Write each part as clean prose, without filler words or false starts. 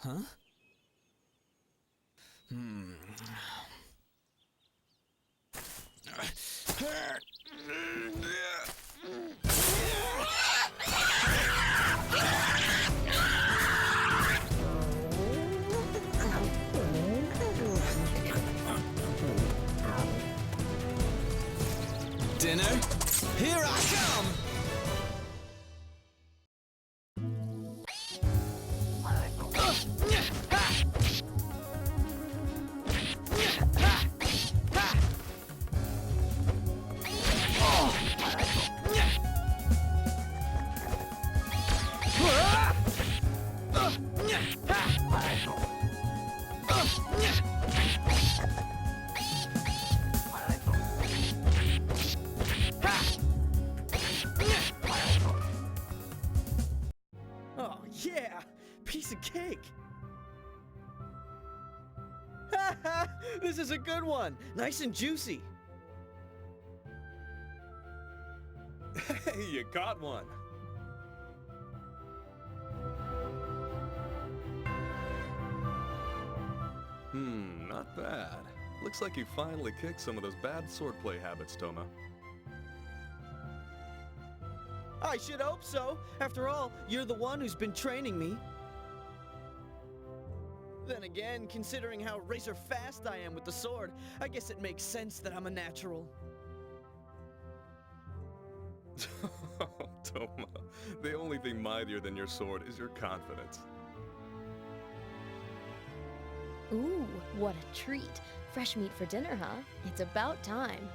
Huh? Hmm. Dinner? Here I come! Oh, yeah! Piece of cake! This is a good one! Nice and juicy! Hey, you got one! Not bad. Looks like you finally kicked some of those bad swordplay habits, Toma. I should hope so! After all, you're the one who's been training me. Then again, considering how razor fast I am with the sword, I guess it makes sense that I'm a natural. Toma, the only thing mightier than your sword is your confidence. Ooh, what a treat. Fresh meat for dinner, huh? It's about time.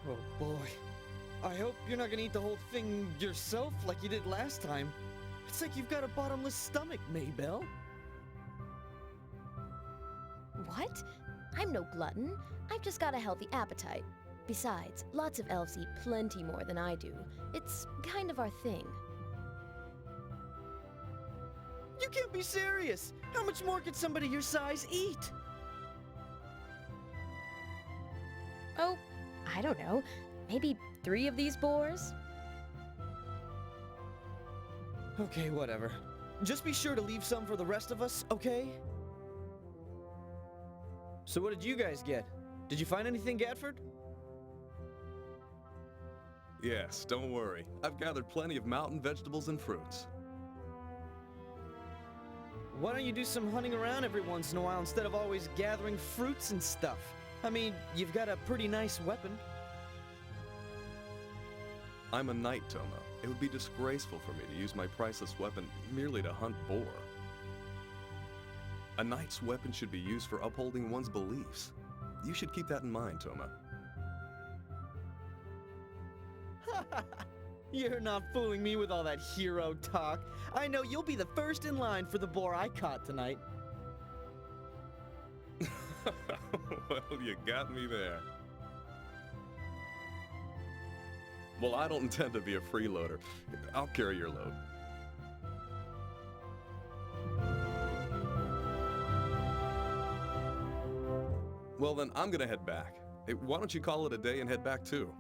Oh boy. I hope you're not gonna eat the whole thing yourself like you did last time. It's like you've got a bottomless stomach, Maybelle. What? I'm no glutton. I've just got a healthy appetite. Besides, lots of elves eat plenty more than I do. It's kind of our thing. You can't be serious! How much more could somebody your size eat? Oh, I don't know. Maybe 3 of these boars? Okay, whatever. Just be sure to leave some for the rest of us, okay? So what did you guys get? Did you find anything, Gatford? Yes, don't worry. I've gathered plenty of mountain vegetables and fruits. Why don't you do some hunting around every once in a while instead of always gathering fruits and stuff? I mean, you've got a pretty nice weapon. I'm a knight, Toma. It would be disgraceful for me to use my priceless weapon merely to hunt boar. A knight's weapon should be used for upholding one's beliefs. You should keep that in mind, Toma. You're not fooling me with all that hero talk. I know you'll be the first in line for the boar I caught tonight. Well, you got me there. Well, I don't intend to be a freeloader. I'll carry your load. Well, then I'm gonna head back. Hey, why don't you call it a day and head back too?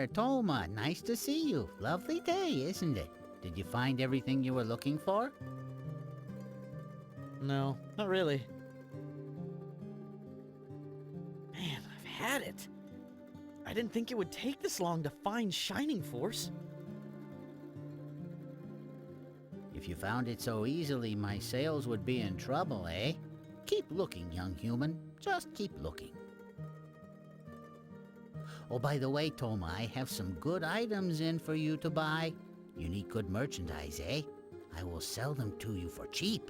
there, Toma. Nice to see you. Lovely day, isn't it? Did you find everything you were looking for? No, not really. Man, I've had it. I didn't think it would take this long to find Shining Force. If you found it so easily, my sales would be in trouble, eh? Keep looking, young human. Just keep looking. Oh, by the way, Toma, I have some good items in for you to buy. You need good merchandise, eh? I will sell them to you for cheap.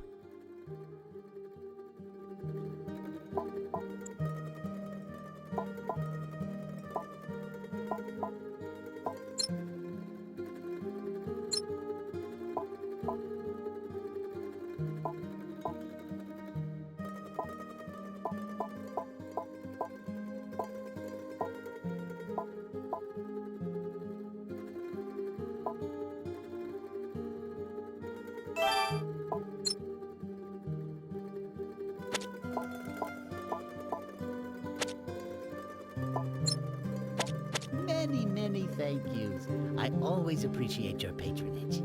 Many, many thank yous. I always appreciate your patronage.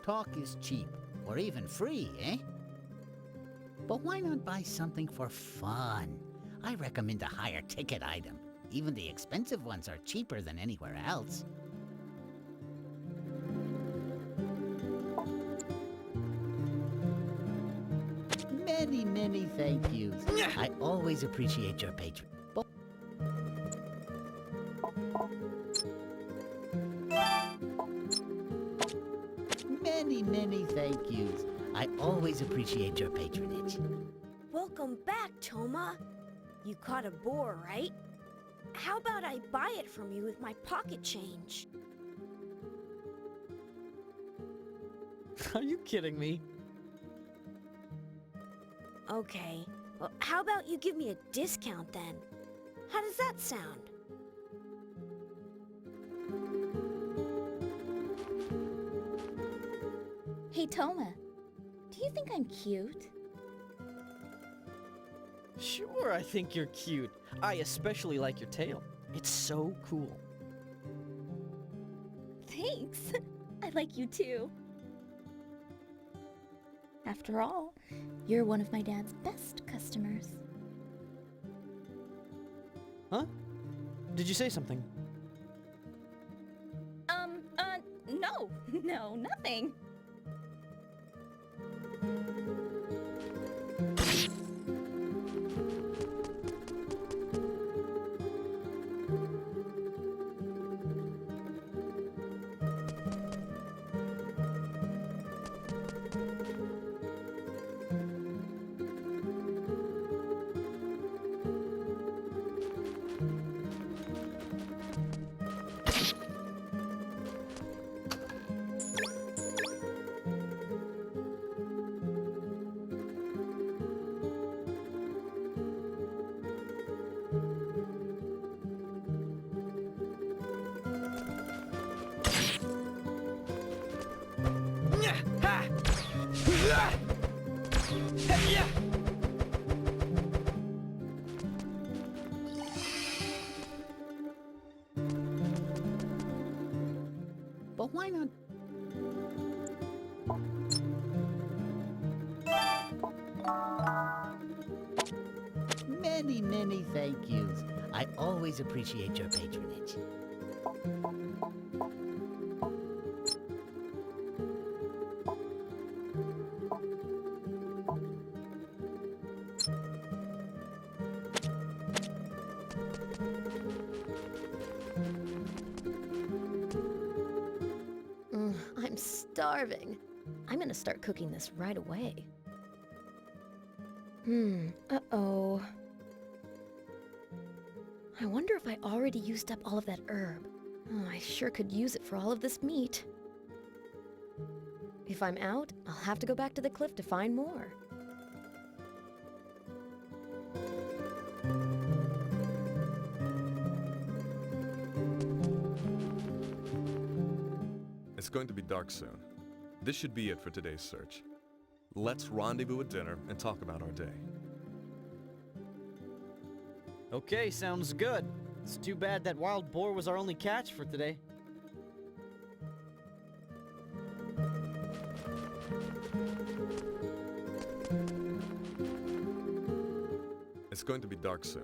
Talk is cheap, or even free, eh? But why not buy something for fun? I recommend a higher ticket item. Even the expensive ones are cheaper than anywhere else. Many, many thank yous. I always appreciate your patron. Many, many thank yous. I always appreciate your patronage. Welcome back, Toma. You caught a boar, right? How about I buy it from you with my pocket change? Are you kidding me? Okay. Well, how about you give me a discount then? How does that sound? Hey, Toma, do you think I'm cute? Sure, I think you're cute. I especially like your tail. It's so cool. Thanks. I like you too. After all, you're one of my dad's best customers. Huh? Did you say something? No. No, nothing. But why not? Many, many thank yous. I always appreciate your patronage. I'm starving. I'm gonna start cooking this right away. Uh-oh. I wonder if I already used up all of that herb. Oh, I sure could use it for all of this meat. If I'm out, I'll have to go back to the cliff to find more. It's going to be dark soon. This should be it for today's search. Let's rendezvous at dinner and talk about our day. Okay, sounds good. It's too bad that wild boar was our only catch for today. It's going to be dark soon.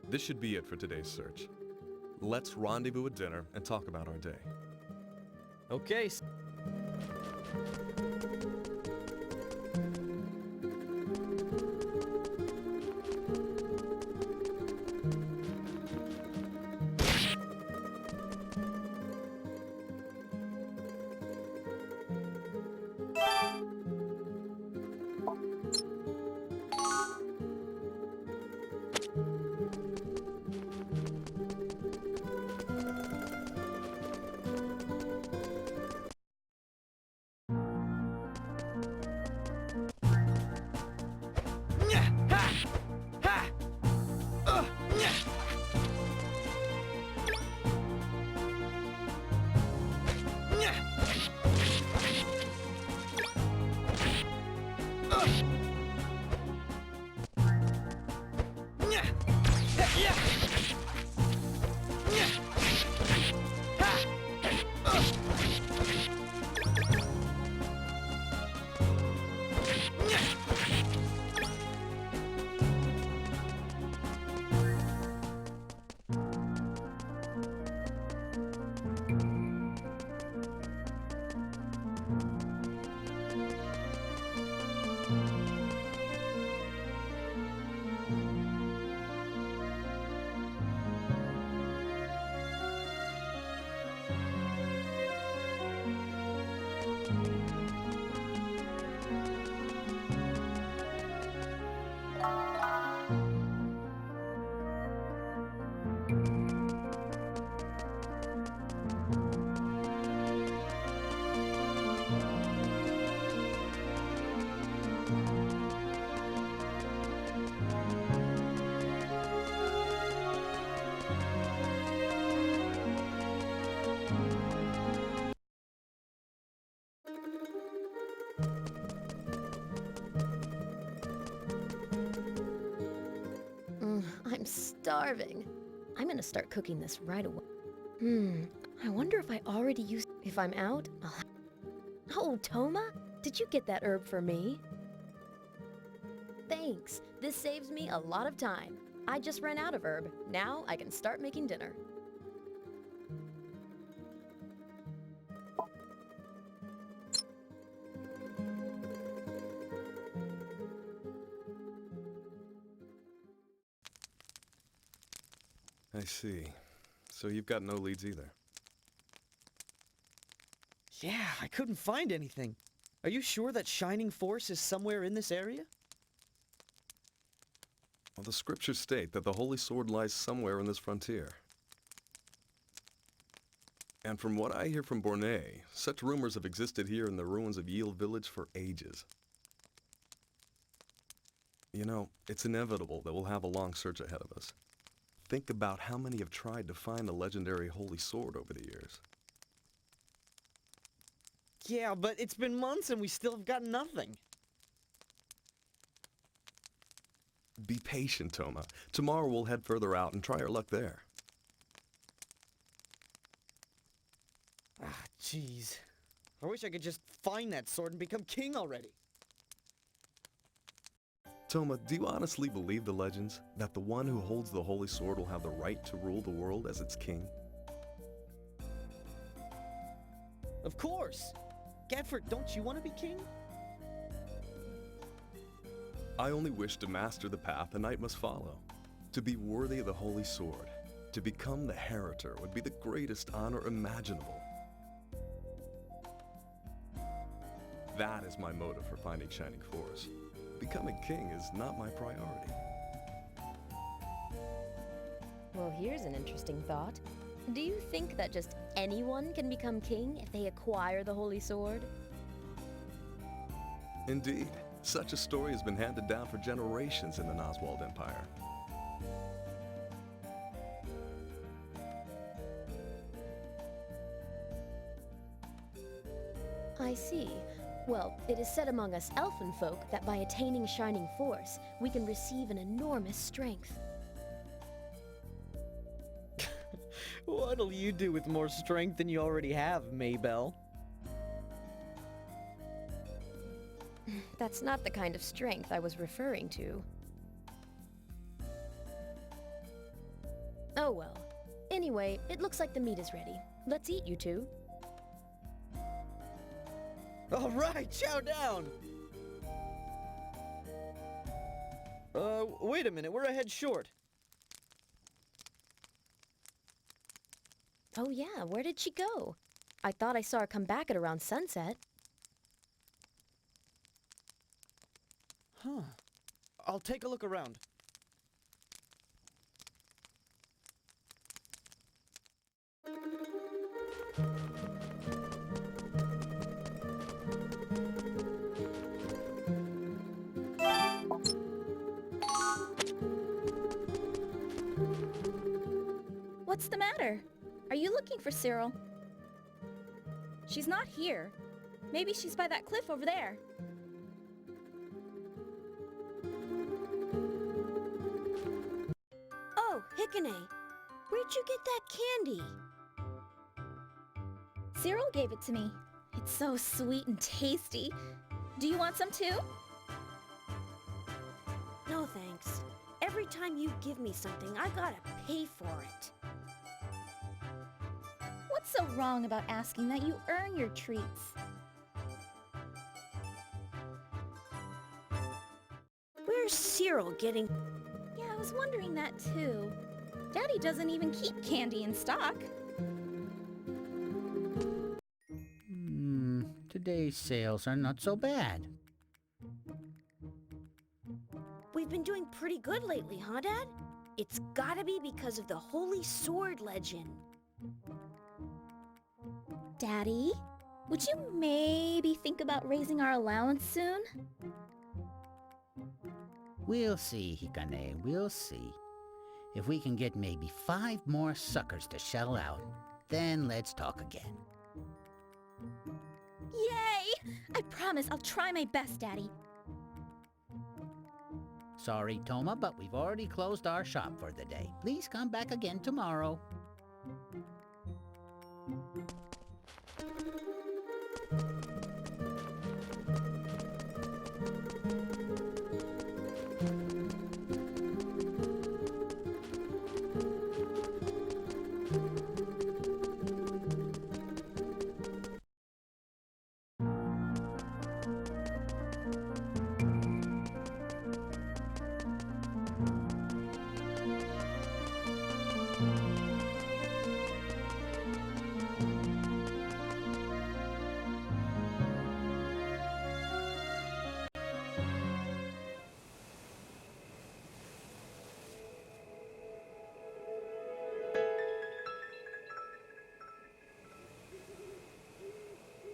This should be it for today's search. Let's rendezvous at dinner and talk about our day. Okay. I'm starving. I'm gonna start cooking this right away. I wonder if I already used... If I'm out, I'll... Oh, Toma, did you get that herb for me? Thanks. This saves me a lot of time. I just ran out of herb. Now I can start making dinner. I see. So you've got no leads either. Yeah, I couldn't find anything. Are you sure that Shining Force is somewhere in this area? Well, the scriptures state that the Holy Sword lies somewhere in this frontier. And from what I hear from Bornay, such rumors have existed here in the ruins of Yield Village for ages. You know, it's inevitable that we'll have a long search ahead of us. Think about how many have tried to find the legendary Holy Sword over the years. Yeah, but it's been months and we still have got nothing. Be patient, Toma. Tomorrow we'll head further out and try our luck there. Ah, jeez. I wish I could just find that sword and become king already. Toma, do you honestly believe the legends that the one who holds the Holy Sword will have the right to rule the world as its king? Of course! Gadford, don't you want to be king? I only wish to master the path a knight must follow. To be worthy of the Holy Sword, to become the Heritor would be the greatest honor imaginable. That is my motive for finding Shining Force. Becoming king is not my priority. Well, here's an interesting thought. Do you think that just anyone can become king if they acquire the Holy Sword? Indeed, such a story has been handed down for generations in the Noswald Empire. I see. Well, it is said among us elfin folk that by attaining Shining Force, we can receive an enormous strength. What'll you do with more strength than you already have, Maybell? That's not the kind of strength I was referring to. Oh well. Anyway, it looks like the meat is ready. Let's eat, you two. All right, chow down! Wait a minute, we're a head short. Oh yeah, where did she go? I thought I saw her come back at around sunset. Huh. I'll take a look around. What's the matter? Are you looking for Cyril? She's not here. Maybe she's by that cliff over there. Oh, Hikane, where'd you get that candy? Cyril gave it to me. It's so sweet and tasty. Do you want some too? No thanks. Every time you give me something, I gotta pay for it. What's so wrong about asking that you earn your treats? Where's Cyril getting... Yeah, I was wondering that too. Daddy doesn't even keep candy in stock. Today's sales are not so bad. We've been doing pretty good lately, huh, Dad? It's gotta be because of the Holy Sword legend. Daddy, would you maybe think about raising our allowance soon? We'll see, Hikane, we'll see. If we can get maybe 5 more suckers to shell out, then let's talk again. Yay! I promise I'll try my best, Daddy. Sorry, Toma, but we've already closed our shop for the day. Please come back again tomorrow.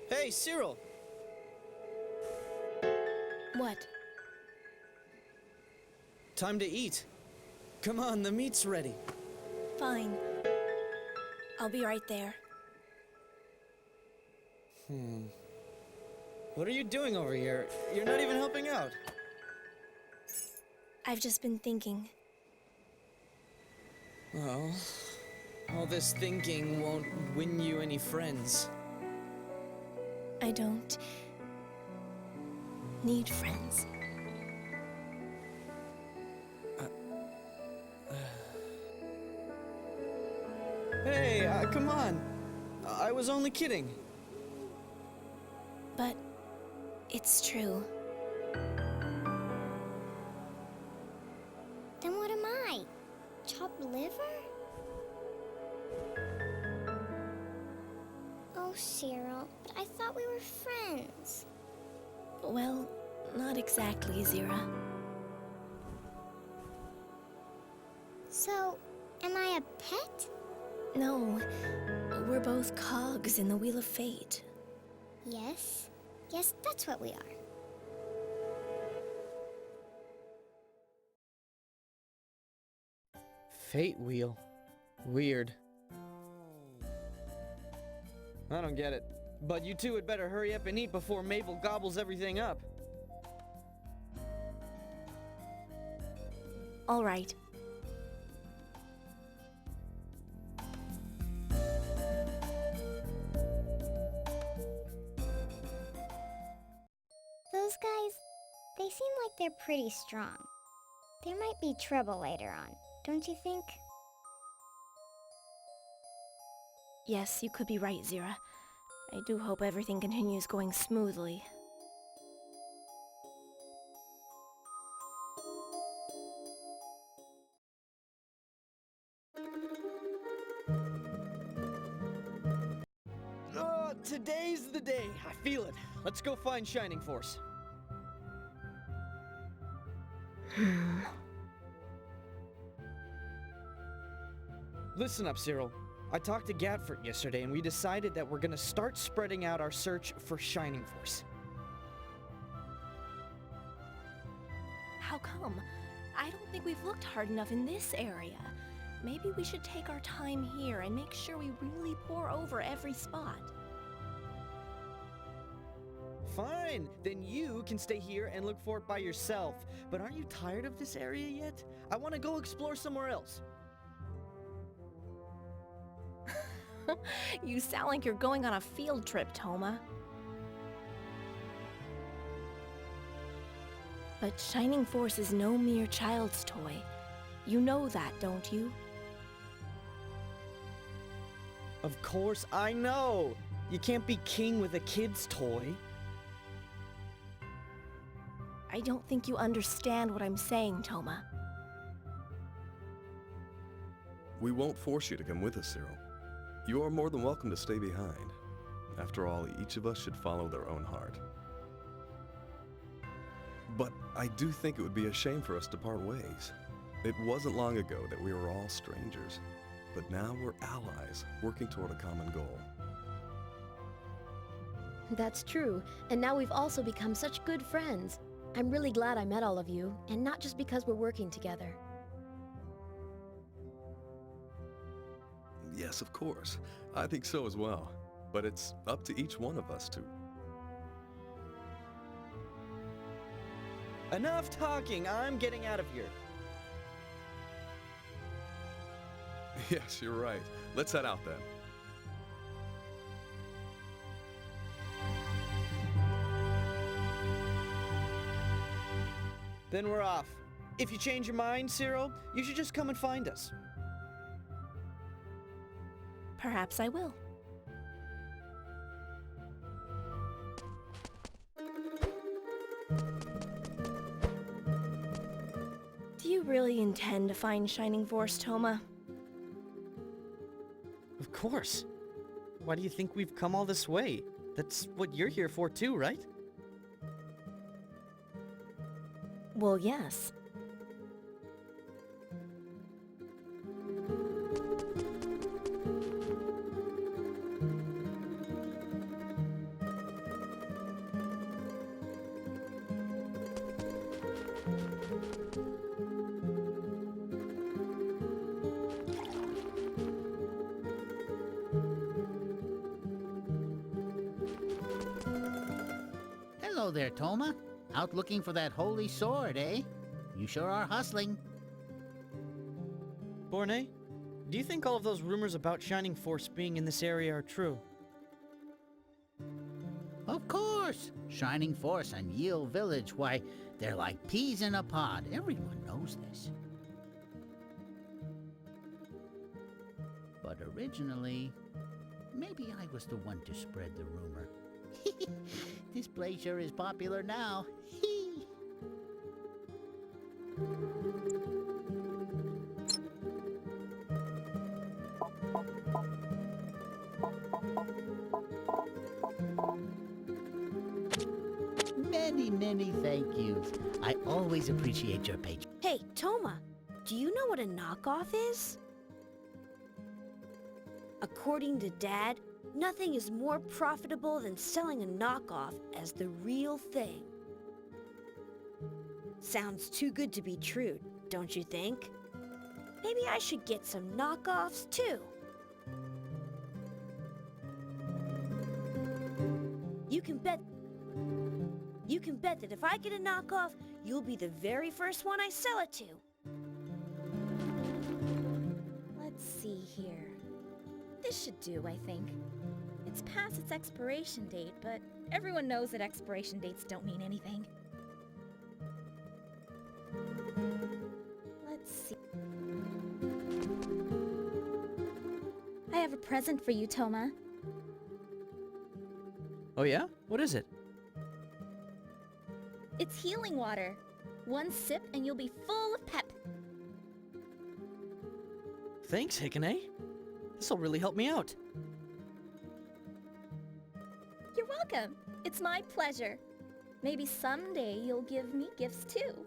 Hey, Cyril! What? Time to eat. Come on, the meat's ready. Fine. I'll be right there. What are you doing over here? You're not even helping out. I've just been thinking. Well, all this thinking won't win you any friends. I don't need friends. Hey, come on. I was only kidding. but it's true. Then what am I? Chopped liver? Oh, Cyril, but I thought we were friends. Well, not exactly, Zira. So, am I a pet? No, we're both cogs in the Wheel of Fate. Yes. Yes, that's what we are. Fate wheel. Weird. I don't get it. But you two had better hurry up and eat before Mabel gobbles everything up. All right. Those guys, they seem like they're pretty strong. There might be trouble later on, don't you think? Yes, you could be right, Zira. I do hope everything continues going smoothly. Oh, today's the day. I feel it. Let's go find Shining Force. Listen up, Cyril. I talked to Gatford yesterday and we decided that we're gonna start spreading out our search for Shining Force. How come? I don't think we've looked hard enough in this area. Maybe we should take our time here and make sure we really pore over every spot. Fine, then you can stay here and look for it by yourself. But aren't you tired of this area yet? I want to go explore somewhere else. You sound like you're going on a field trip, Toma. But Shining Force is no mere child's toy. You know that, don't you? Of course, I know. You can't be king with a kid's toy. I don't think you understand what I'm saying, Toma. We won't force you to come with us, Cyril. You are more than welcome to stay behind. After all, each of us should follow their own heart. But I do think it would be a shame for us to part ways. It wasn't long ago that we were all strangers, but now we're allies working toward a common goal. That's true, and now we've also become such good friends. I'm really glad I met all of you, and not just because we're working together. Yes, of course. I think so as well. But it's up to each one of us to... Enough talking. I'm getting out of here. Yes, you're right. Let's head out then. Then we're off. If you change your mind, Cyril, you should just come and find us. Perhaps I will. Do you really intend to find Shining Force, Toma? Of course. Why do you think we've come all this way? That's what you're here for too, right? Well, yes. Hello there, Toma. Out looking for that holy sword, eh? You sure are hustling. Borne, do you think all of those rumors about Shining Force being in this area are true? Of course! Shining Force and Yale Village, why, they're like peas in a pod. Everyone knows this. But originally, maybe I was the one to spread the rumor. This place sure is popular now. Many thank yous. I always appreciate your patronage. Hey, Toma, do you know what a knockoff is? According to Dad, nothing is more profitable than selling a knockoff as the real thing. Sounds too good to be true, don't you think? Maybe I should get some knockoffs too. You can bet that if I get a knockoff, you'll be the very first one I sell it to. Let's see here. This should do, I think. It's past its expiration date, but everyone knows that expiration dates don't mean anything. Let's see. I have a present for you, Toma. Oh yeah? What is it? It's healing water. One sip and you'll be full of pep. Thanks, Hikane. This'll really help me out. You're welcome. It's my pleasure. Maybe someday you'll give me gifts too.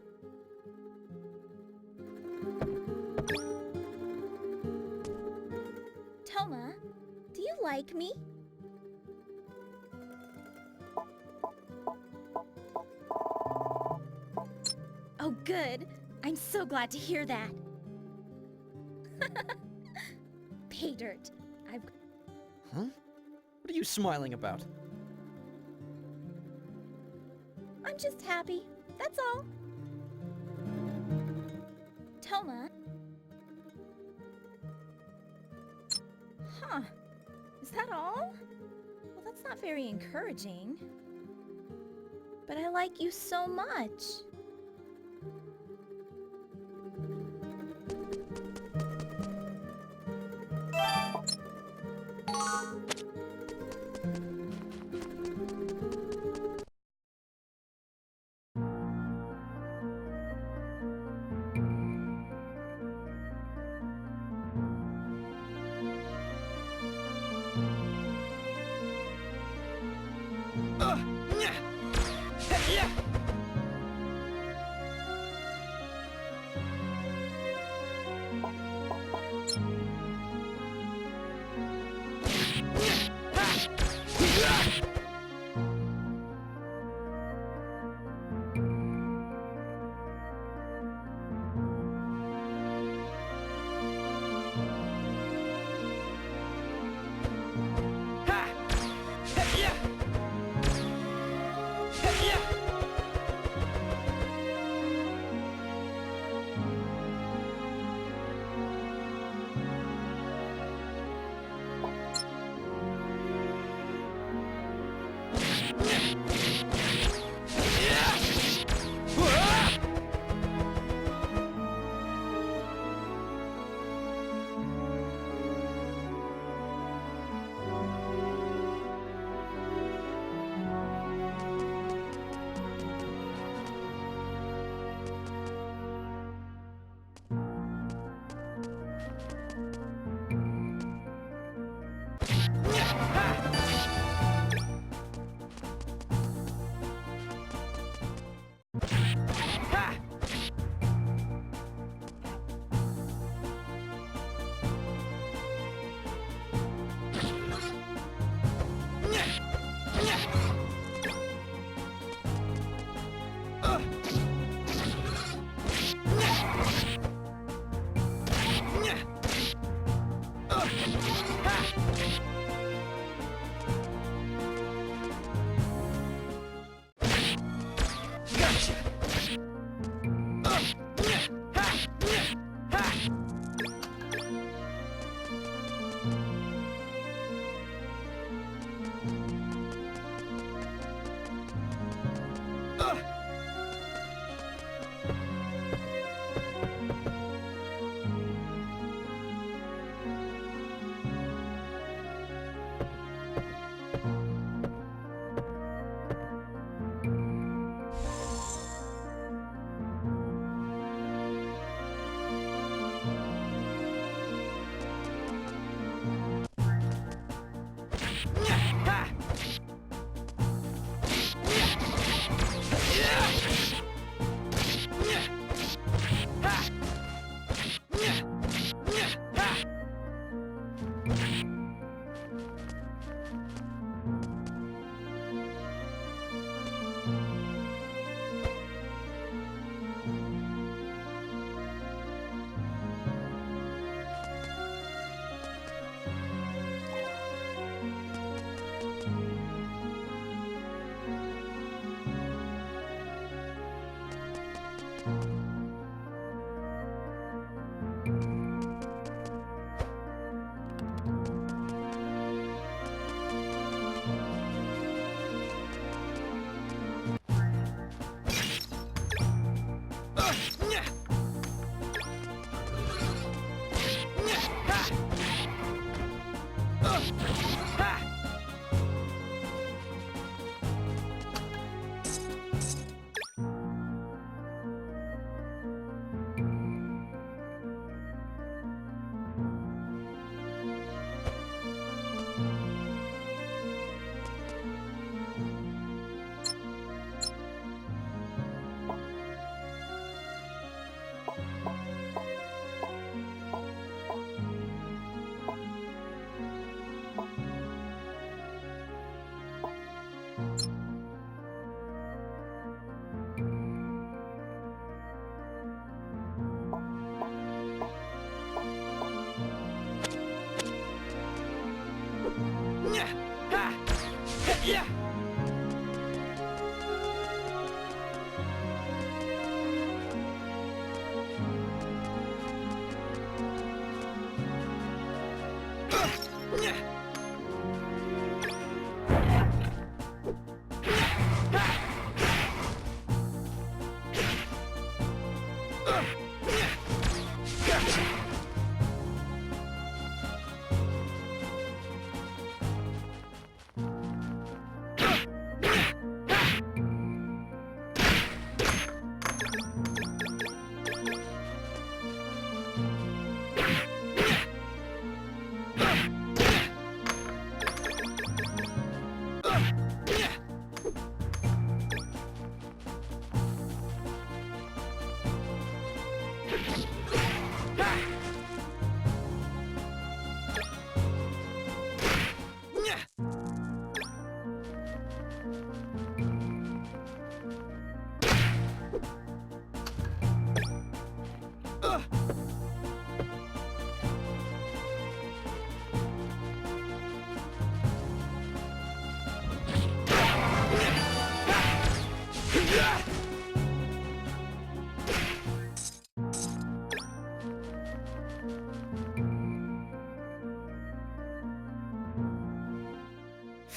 Toma, do you like me? Oh, good. I'm so glad to hear that. Pay dirt. Huh? What are you smiling about? I'm just happy. That's all. Toma. Huh. Is that all? Well, that's not very encouraging. But I like you so much.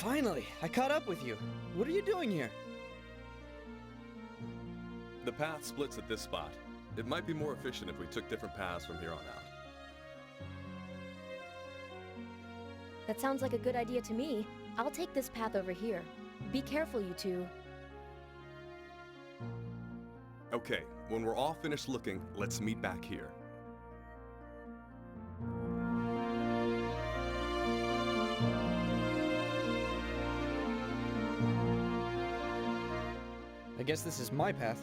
Finally, I caught up with you. What are you doing here? The path splits at this spot. It might be more efficient if we took different paths from here on out. That sounds like a good idea to me. I'll take this path over here. Be careful, you two. Okay, when we're all finished looking, let's meet back here. I guess this is my path.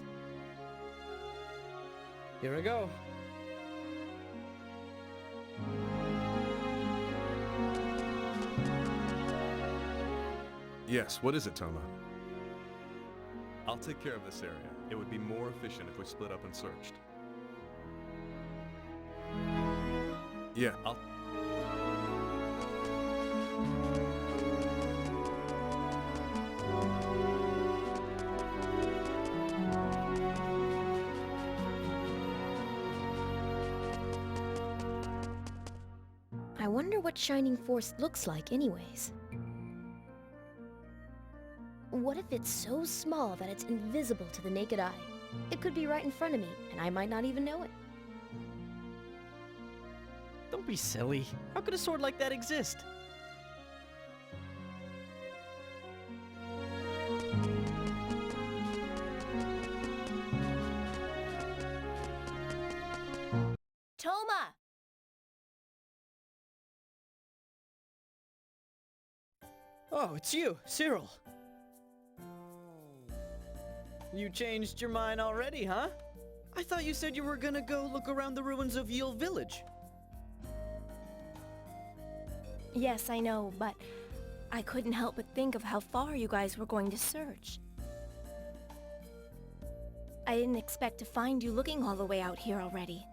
Here I go. Yes, what is it, Toma? I'll take care of this area. It would be more efficient if we split up and searched. Yeah, I'll... I wonder what Shining Force looks like anyways. What if it's so small that it's invisible to the naked eye? It could be right in front of me, and I might not even know it. Don't be silly. How could a sword like that exist? Toma! Oh, it's you, Cyril. You changed your mind already, huh? I thought you said you were gonna go look around the ruins of Yule Village. Yes, I know, but I couldn't help but think of how far you guys were going to search. I didn't expect to find you looking all the way out here already.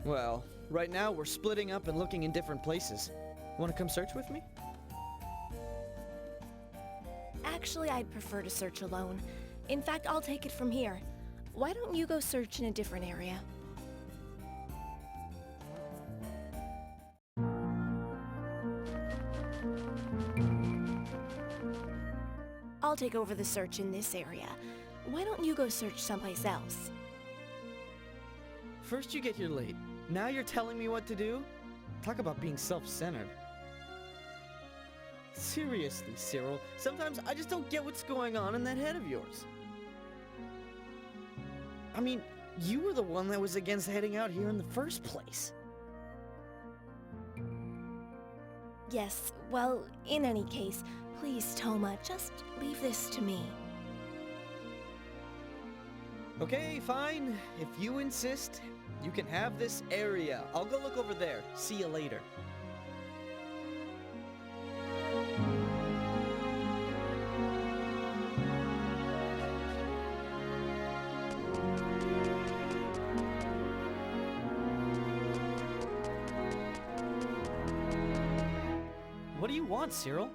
Well, right now we're splitting up and looking in different places. Wanna come search with me? Actually, I'd prefer to search alone. In fact, I'll take it from here. Why don't you go search in a different area? I'll take over the search in this area. Why don't you go search someplace else? First you get here late, Now you're telling me what to do? Talk about being self-centered. Seriously, Cyril, sometimes I just don't get what's going on in that head of yours. I mean, you were the one that was against heading out here in the first place. Yes, well, in any case, please, Toma, just leave this to me. Okay, fine. If you insist, you can have this area. I'll go look over there. See you later. What do you want, Cyril?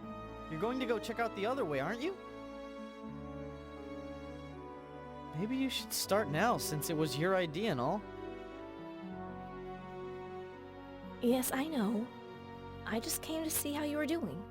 You're going to go check out the other way, aren't you? Maybe you should start now, since it was your idea and all. Yes, I know. I just came to see how you were doing.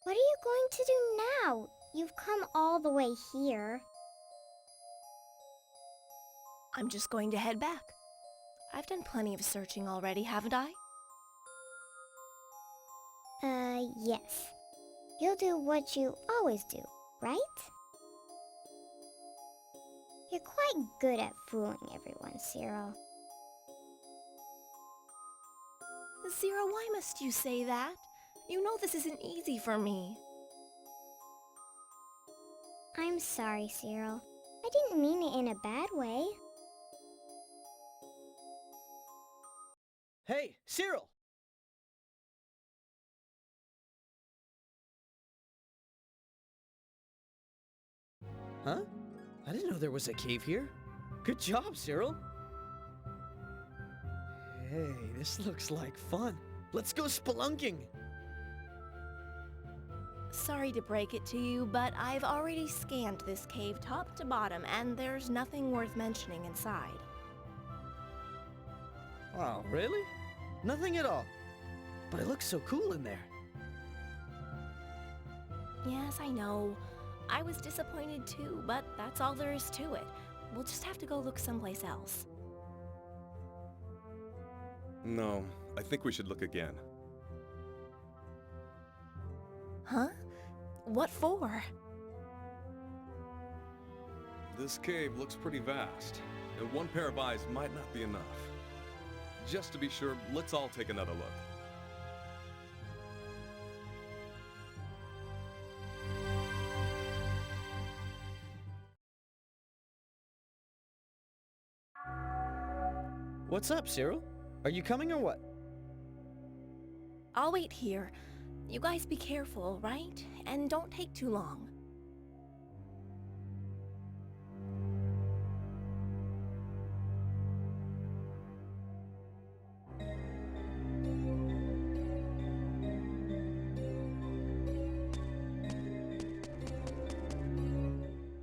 What are you going to do now? You've come all the way here. I'm just going to head back. I've done plenty of searching already, haven't I? Yes. You'll do what you always do, right? You're quite good at fooling everyone, Cyril. Zero, why must you say that? You know this isn't easy for me. I'm sorry, Cyril. I didn't mean it in a bad way. Hey, Cyril! Huh? I didn't know there was a cave here. Good job, Cyril. Hey, this looks like fun. Let's go spelunking. Sorry to break it to you, but I've already scanned this cave top to bottom, and there's nothing worth mentioning inside. Oh, really? Nothing at all. But it looks so cool in there. Yes, I know. I was disappointed too, but that's all there is to it. We'll just have to go look someplace else. No, I think we should look again. Huh? What for? This cave looks pretty vast, and one pair of eyes might not be enough. Just to be sure, let's all take another look. What's up, Cyril? Are you coming or what? I'll wait here. You guys be careful, right? And don't take too long.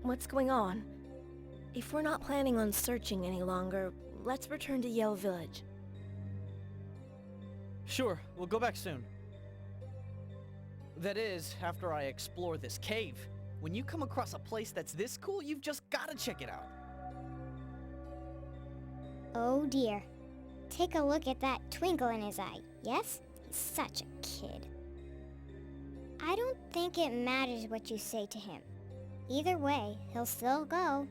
What's going on? If we're not planning on searching any longer, let's return to Yale Village. Sure, we'll go back soon. That is, after I explore this cave. When you come across a place that's this cool, you've just gotta check it out. Oh dear. Take a look at that twinkle in his eye, yes? He's such a kid. I don't think it matters what you say to him. Either way, he'll still go.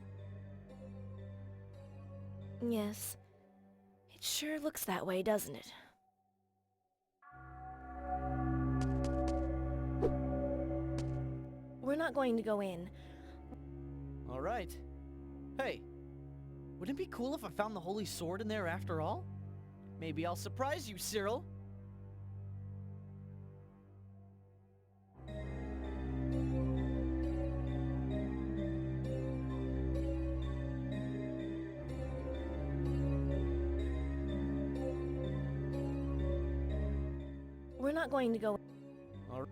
Yes. It sure looks that way, doesn't it? We're not going to go in. All right. Hey, wouldn't it be cool if I found the Holy Sword in there after all? Maybe I'll surprise you, Cyril. We're not going to go. All right.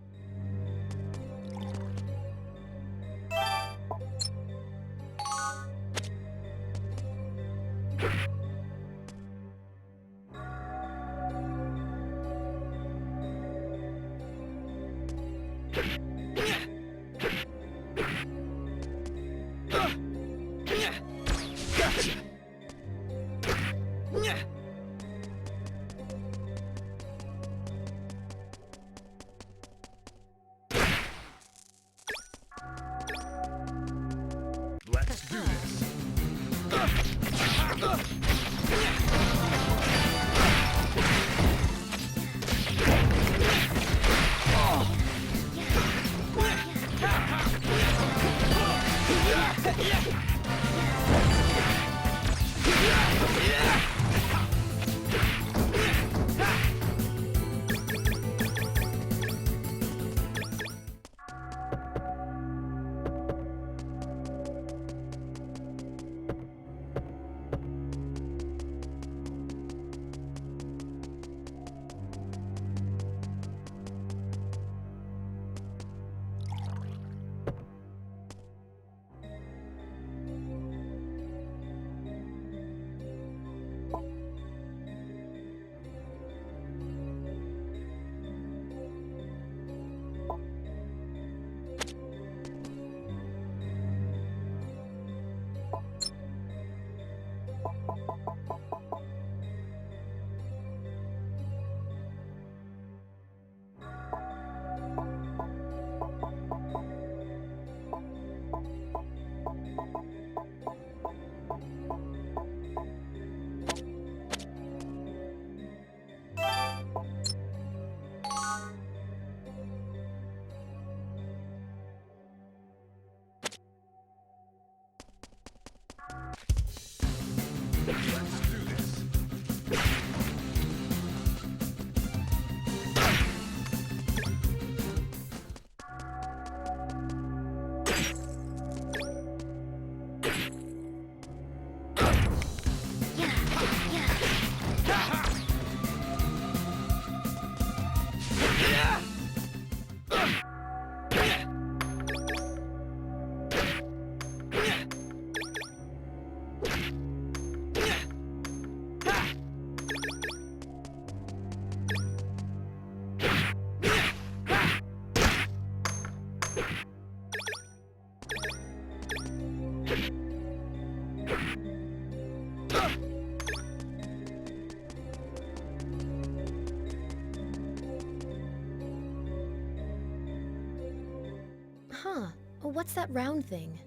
Huh. What's that round thing?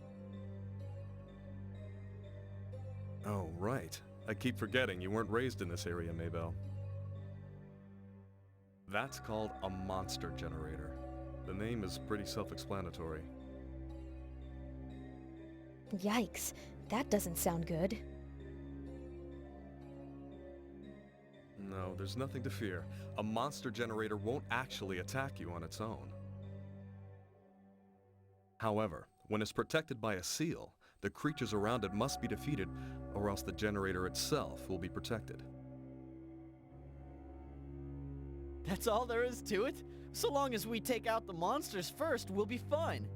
Oh, right. I keep forgetting you weren't raised in this area, Maybell. That's called a monster generator. The name is pretty self-explanatory. Yikes. That doesn't sound good. No, there's nothing to fear. A monster generator won't actually attack you on its own. However, when it's protected by a seal, the creatures around it must be defeated, or else the generator itself will be protected. That's all there is to it? So long as we take out the monsters first, we'll be fine.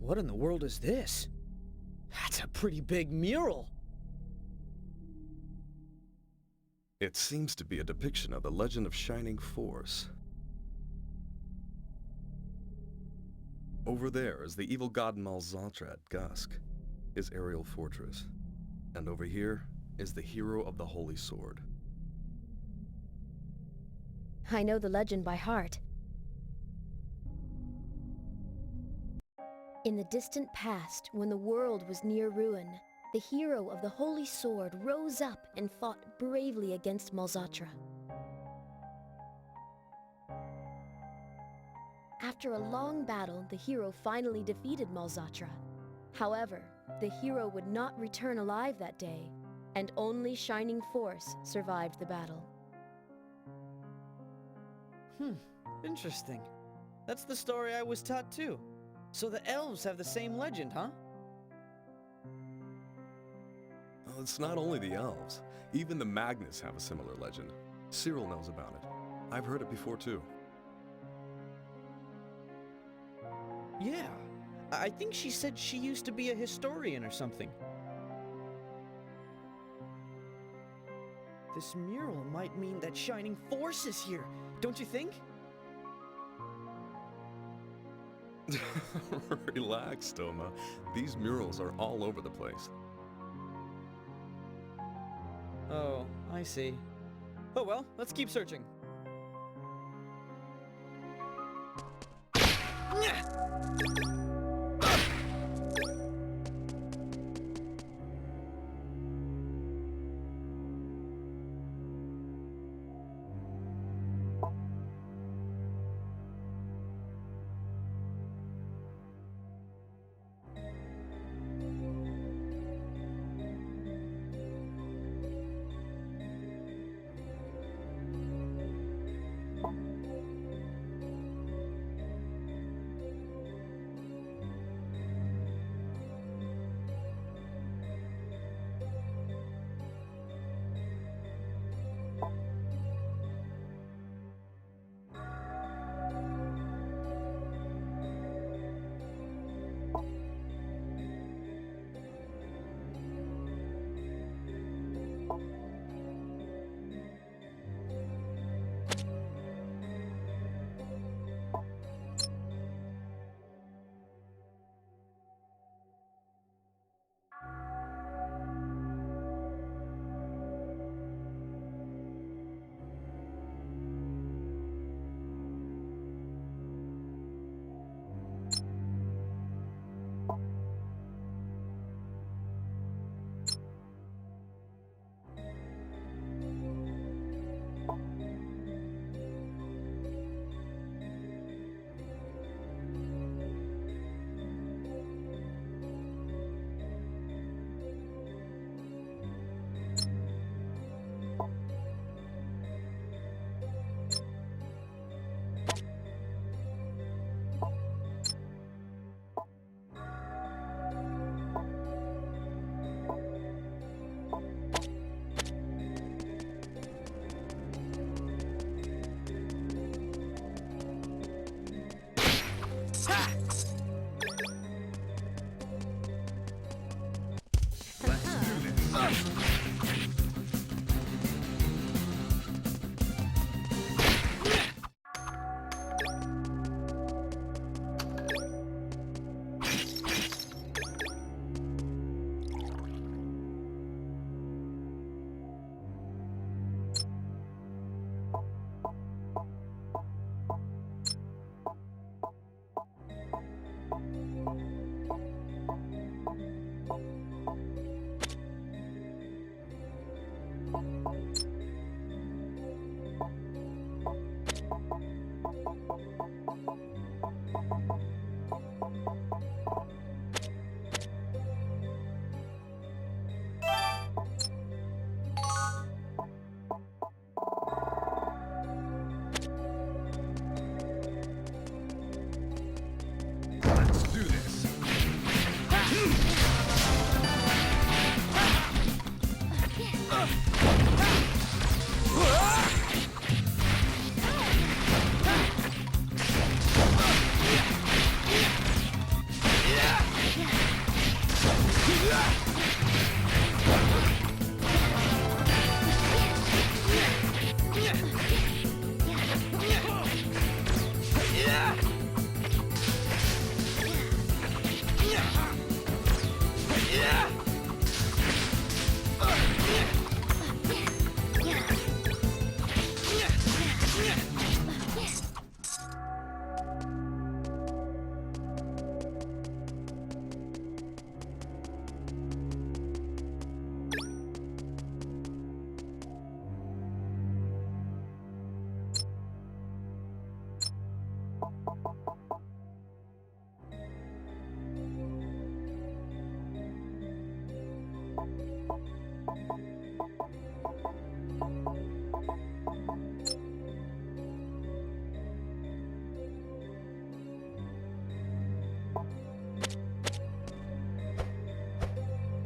What in the world is this? That's a pretty big mural. It seems to be a depiction of the legend of Shining Force. Over there is the evil god Malzatra at Gusk, his aerial fortress. And over here is the hero of the Holy Sword. I know the legend by heart. In the distant past, when the world was near ruin, the hero of the Holy Sword rose up and fought bravely against Malzatra. After a long battle, the hero finally defeated Malzatra. However, the hero would not return alive that day, and only Shining Force survived the battle. Interesting. That's the story I was taught too. So the elves have the same legend, huh? Well, it's not only the elves. Even the Magnus have a similar legend. Cyril knows about it. I've heard it before too. Yeah. I think she said she used to be a historian or something. This mural might mean that Shining Force is here, don't you think? Relax, Toma. These murals are all over the place. Oh, I see. Oh well, let's keep searching.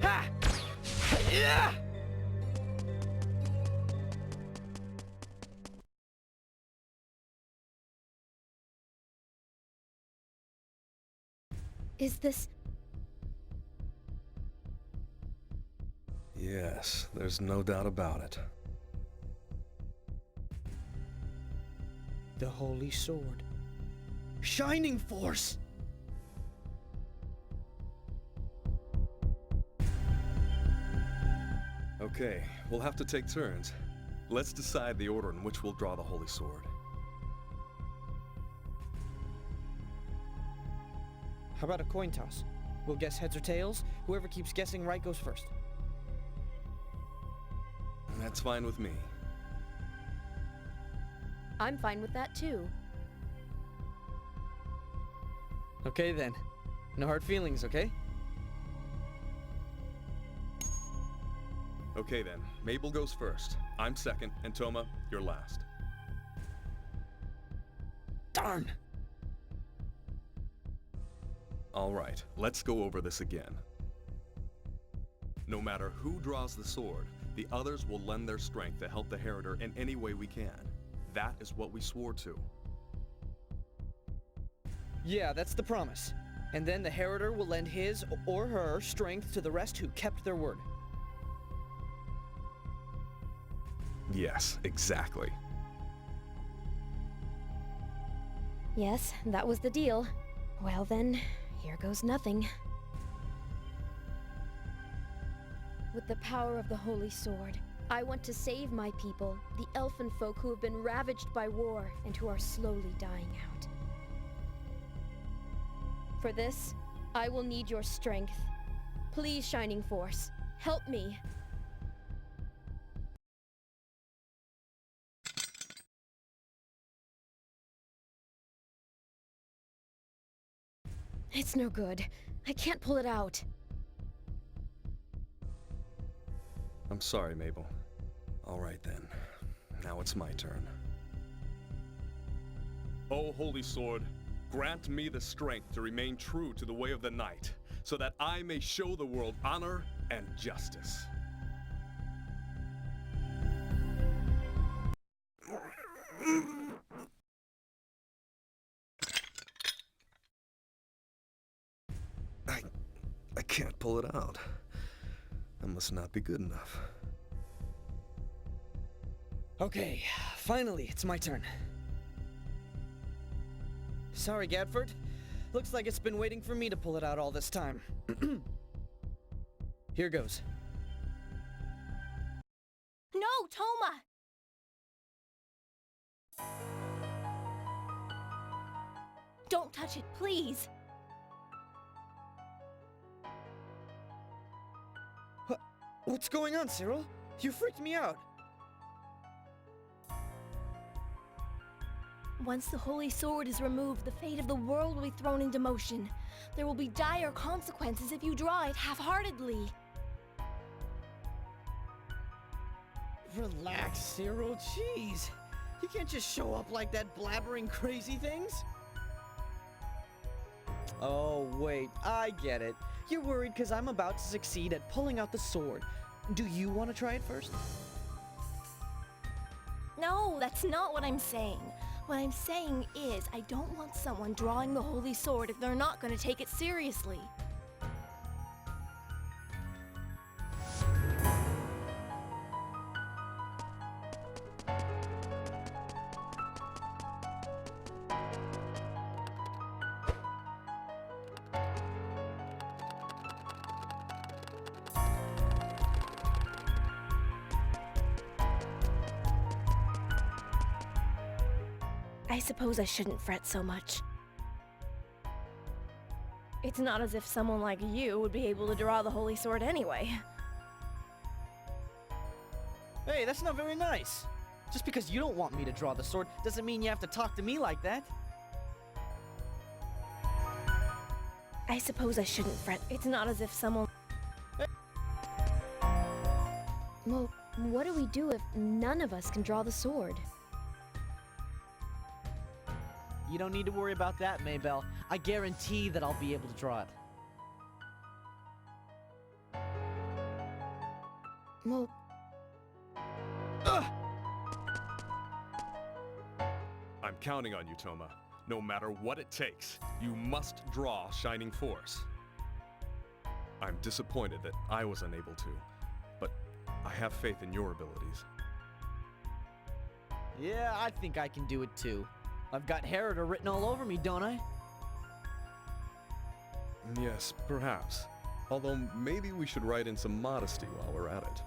Ha! Yeah! Is this... Yes, there's no doubt about it. The Holy Sword. Shining Force! Okay, we'll have to take turns. Let's decide the order in which we'll draw the Holy Sword. How about a coin toss? We'll guess heads or tails. Whoever keeps guessing right goes first. That's fine with me. I'm fine with that too. Okay then. No hard feelings, okay? Okay then, Mabel goes first. I'm second, and Toma, you're last. Darn! All right, let's go over this again. No matter who draws the sword, the others will lend their strength to help the Heritor in any way we can. That is what we swore to. Yeah, that's the promise. And then the Heritor will lend his or her strength to the rest who kept their word. Yes, exactly. Yes, that was the deal. Well then, here goes nothing. With the power of the Holy Sword, I want to save my people, the elfin folk who have been ravaged by war and who are slowly dying out. For this, I will need your strength. Please, Shining Force, help me. It's no good. I can't pull it out. I'm sorry, Mabel. All right then. Now it's my turn. O Holy Sword, grant me the strength to remain true to the way of the Knight, so that I may show the world honor and justice. I can't pull it out. That must not be good enough. Okay, finally, it's my turn. Sorry, Gadford. Looks like it's been waiting for me to pull it out all this time. Here goes. No, Toma! Don't touch it, please! What's going on, Cyril? You freaked me out. Once the Holy Sword is removed, the fate of the world will be thrown into motion. There will be dire consequences if you draw it half-heartedly. Relax, Cyril. Jeez. You can't just show up like that blabbering crazy things. Oh, wait. I get it. You're worried because I'm about to succeed at pulling out the sword. Do you want to try it first? No, that's not what I'm saying. What I'm saying is, I don't want someone drawing the Holy Sword if they're not going to take it seriously. I suppose I shouldn't fret so much. It's not as if someone like you would be able to draw the Holy Sword anyway. Hey, that's not very nice. Just because you don't want me to draw the sword doesn't mean you have to talk to me like that. I suppose I shouldn't fret. It's not as if someone... Well, what do we do if none of us can draw the sword? You don't need to worry about that, Maybell. I guarantee that I'll be able to draw it. Well, I'm counting on you, Toma. No matter what it takes, you must draw Shining Force. I'm disappointed that I was unable to, but I have faith in your abilities. Yeah, I think I can do it too. I've got Heriter written all over me, don't I? Yes, perhaps. Although maybe we should write in some modesty while we're at it.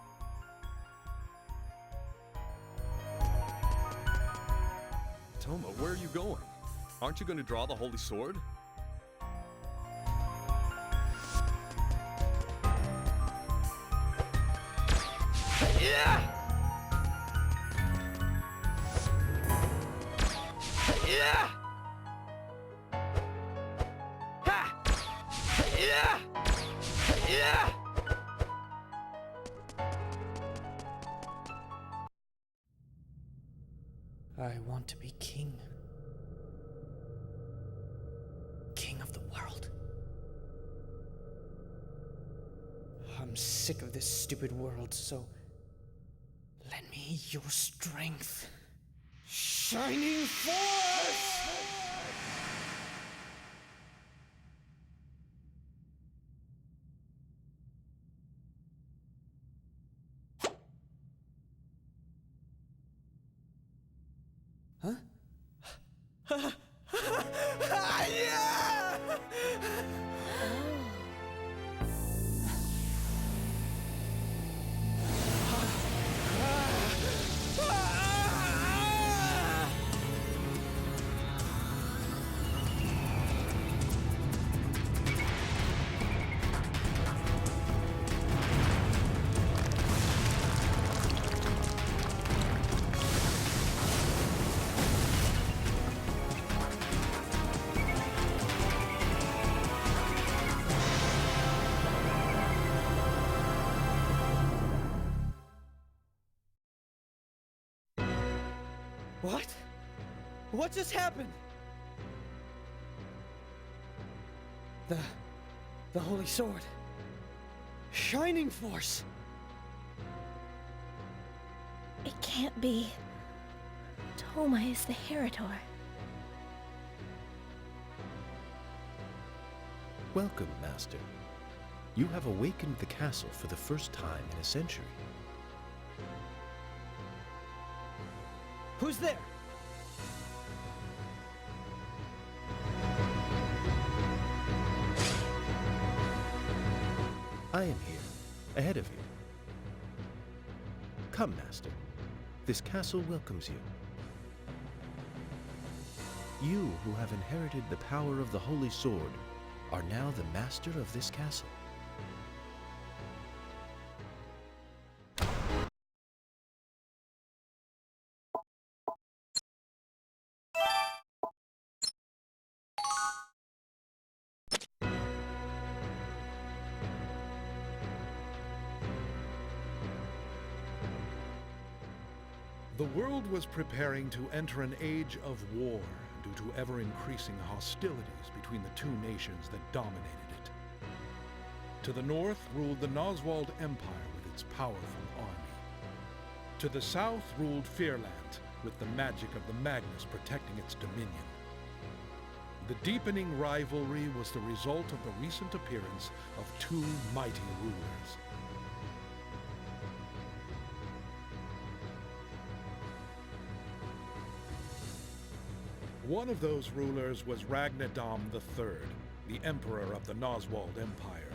Toma, where are you going? Aren't you going to draw the Holy Sword? Yeah! Yeah! Ha! Yeah! Yeah! I want to be king. King of the world. I'm sick of this stupid world, so lend me your strength. Shining Force! Huh? Yeah! What? What just happened? The Holy Sword. Shining Force. It can't be. Toma is the Heriter. Welcome, Master. You have awakened the castle for the first time in a century. Who's there? I am here, ahead of you. Come, Master. This castle welcomes you. You who have inherited the power of the Holy Sword are now the master of this castle. The world was preparing to enter an age of war due to ever-increasing hostilities between the two nations that dominated it. To the north ruled the Noswald Empire with its powerful army. To the south ruled Fearland, with the magic of the Magnus protecting its dominion. The deepening rivalry was the result of the recent appearance of two mighty rulers. One of those rulers was Ragnadam III, the Emperor of the Noswald Empire.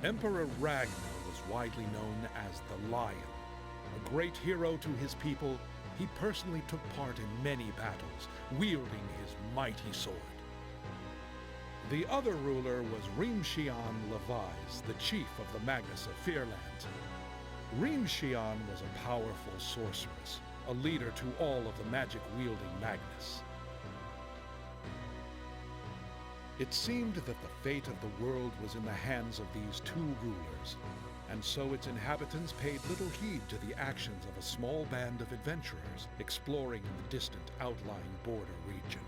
Emperor Ragnar was widely known as the Lion. A great hero to his people, he personally took part in many battles, wielding his mighty sword. The other ruler was Rimshian Levi's, the chief of the Magnus of Fearland. Rimshian was a powerful sorceress, a leader to all of the magic-wielding Magnus. It seemed that the fate of the world was in the hands of these two rulers, and so its inhabitants paid little heed to the actions of a small band of adventurers exploring in the distant outlying border region.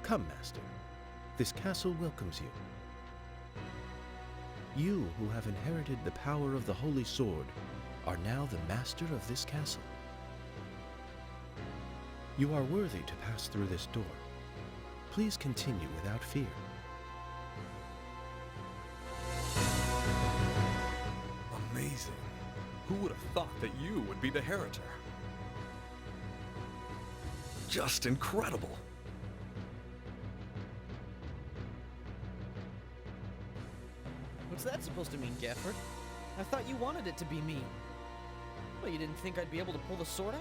Come, Master. This castle welcomes you. You who have inherited the power of the Holy Sword are now the master of this castle. You are worthy to pass through this door. Please continue without fear. Amazing. Who would have thought that you would be the Heritor? Just incredible. What's that supposed to mean, Gafford? I thought you wanted it to be me. Well, you didn't think I'd be able to pull the sword out?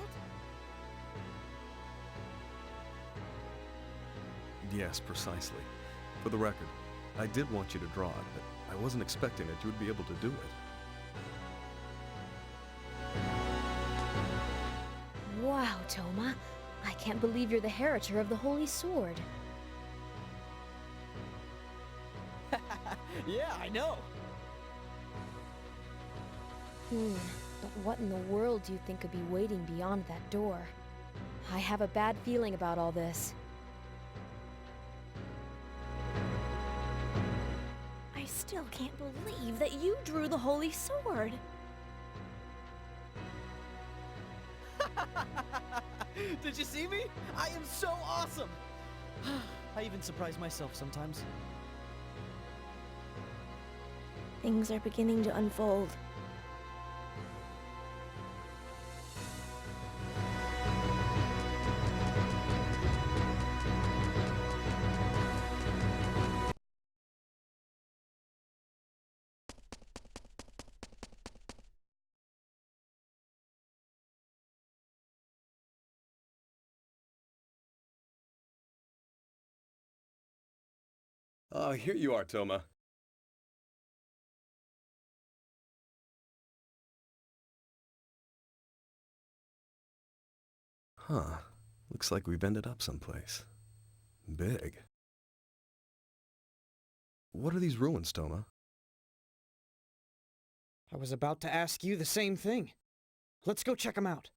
Yes, precisely. For the record, I did want you to draw it, but I wasn't expecting that you would be able to do it. Wow, Toma. I can't believe you're the Heritor of the Holy Sword. Yeah, I know. But what in the world do you think could be waiting beyond that door? I have a bad feeling about all this. I still can't believe that you drew the Holy Sword. Did you see me? I am so awesome! I even surprise myself sometimes. Things are beginning to unfold. Oh, here you are, Toma. Huh. Looks like we've ended up someplace. Big. What are these ruins, Toma? I was about to ask you the same thing. Let's go check them out.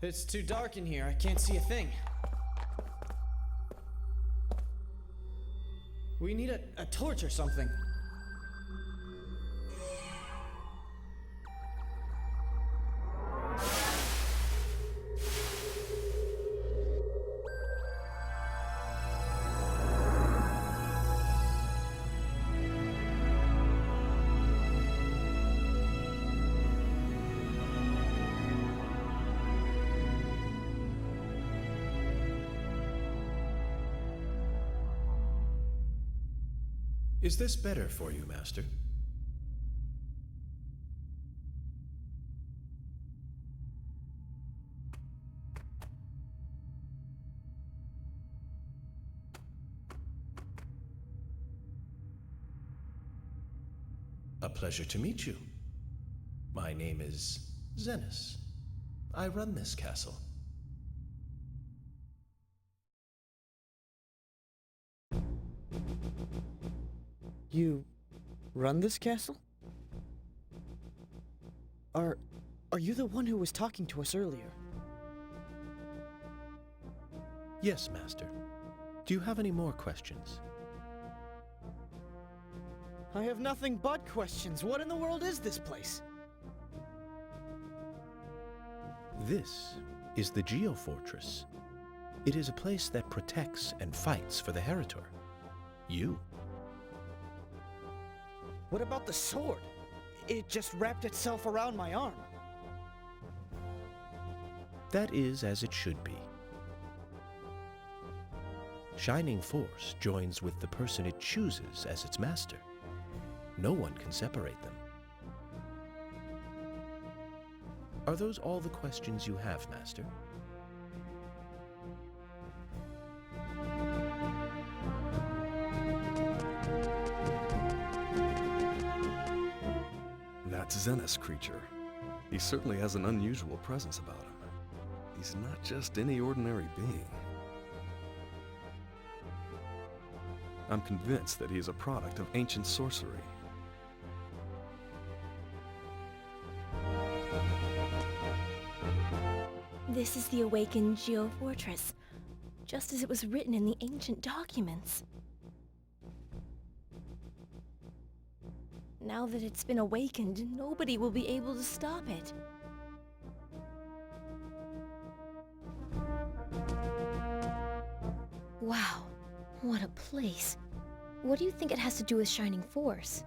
It's too dark in here. I can't see a thing. We need a torch or something. Is this better for you, Master? A pleasure to meet you. My name is Zenas. I run this castle. You run this castle? Are you the one who was talking to us earlier? Yes, Master. Do you have any more questions? I have nothing but questions. What in the world is this place? This is the Geofortress. It is a place that protects and fights for the Heritor. You. What about the sword? It just wrapped itself around my arm. That is as it should be. Shining Force joins with the person it chooses as its master. No one can separate them. Are those all the questions you have, Master? That's Zenith's creature. He certainly has an unusual presence about him. He's not just any ordinary being. I'm convinced that he is a product of ancient sorcery. This is the awakened Geofortress, just as it was written in the ancient documents. Now that it's been awakened, nobody will be able to stop it. Wow, what a place. What do you think it has to do with Shining Force?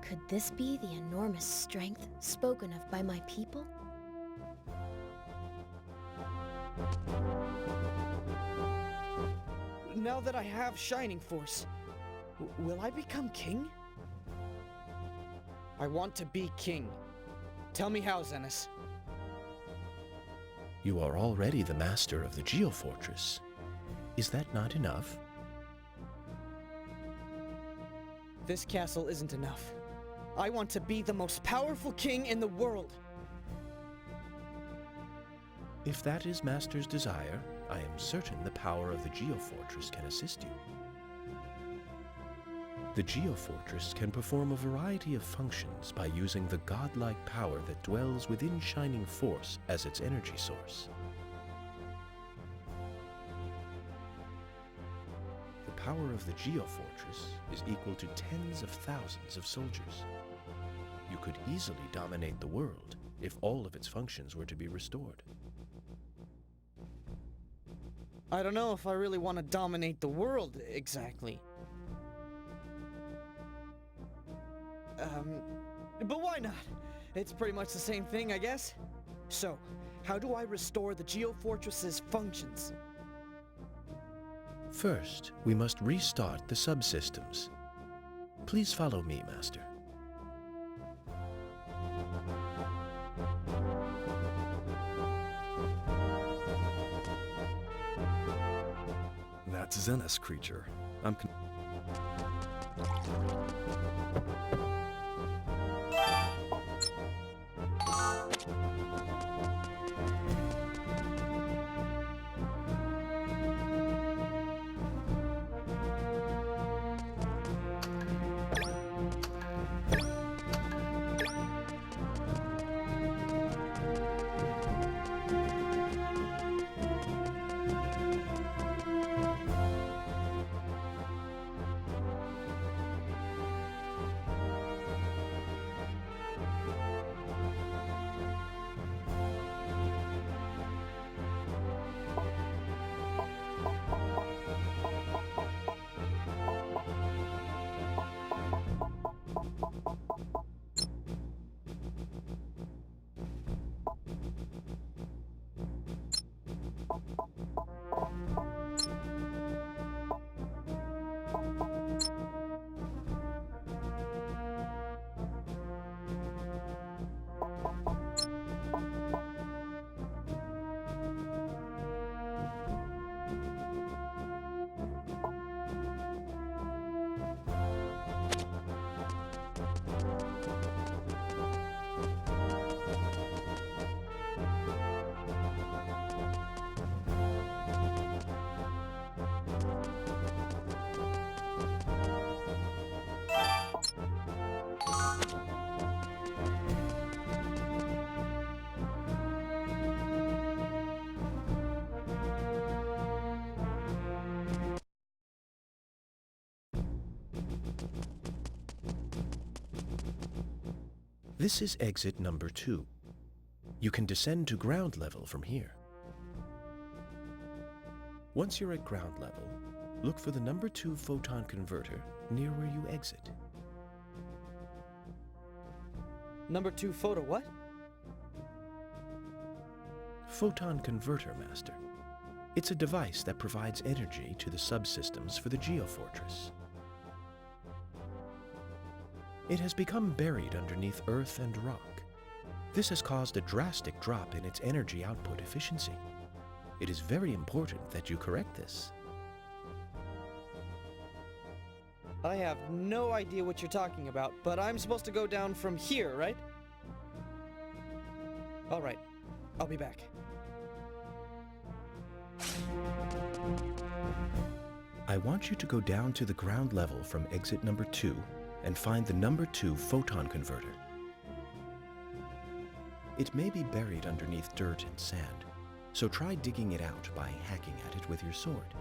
Could this be the enormous strength spoken of by my people? Now that I have Shining Force, will I become king? I want to be king. Tell me how, Zenith. You are already the master of the Geofortress. Is that not enough? This castle isn't enough. I want to be the most powerful king in the world. If that is Master's desire, I am certain the power of the Geofortress can assist you. The Geofortress can perform a variety of functions by using the godlike power that dwells within Shining Force as its energy source. The power of the Geofortress is equal to tens of thousands of soldiers. You could easily dominate the world if all of its functions were to be restored. I don't know if I really want to dominate the world exactly. But why not? It's pretty much the same thing, I guess. So, how do I restore the Geofortress's functions? First, we must restart the subsystems. Please follow me, Master. That's Zenith's creature. This is exit number 2. You can descend to ground level from here. Once you're at ground level, look for the number 2 photon converter near where you exit. Number 2 photo what? Photon converter, Master. It's a device that provides energy to the subsystems for the Geofortress. It has become buried underneath earth and rock. This has caused a drastic drop in its energy output efficiency. It is very important that you correct this. I have no idea what you're talking about, but I'm supposed to go down from here, right? Alright, I'll be back. I want you to go down to the ground level from exit number 2 and find the number 2 photon converter. It may be buried underneath dirt and sand, so try digging it out by hacking at it with your sword.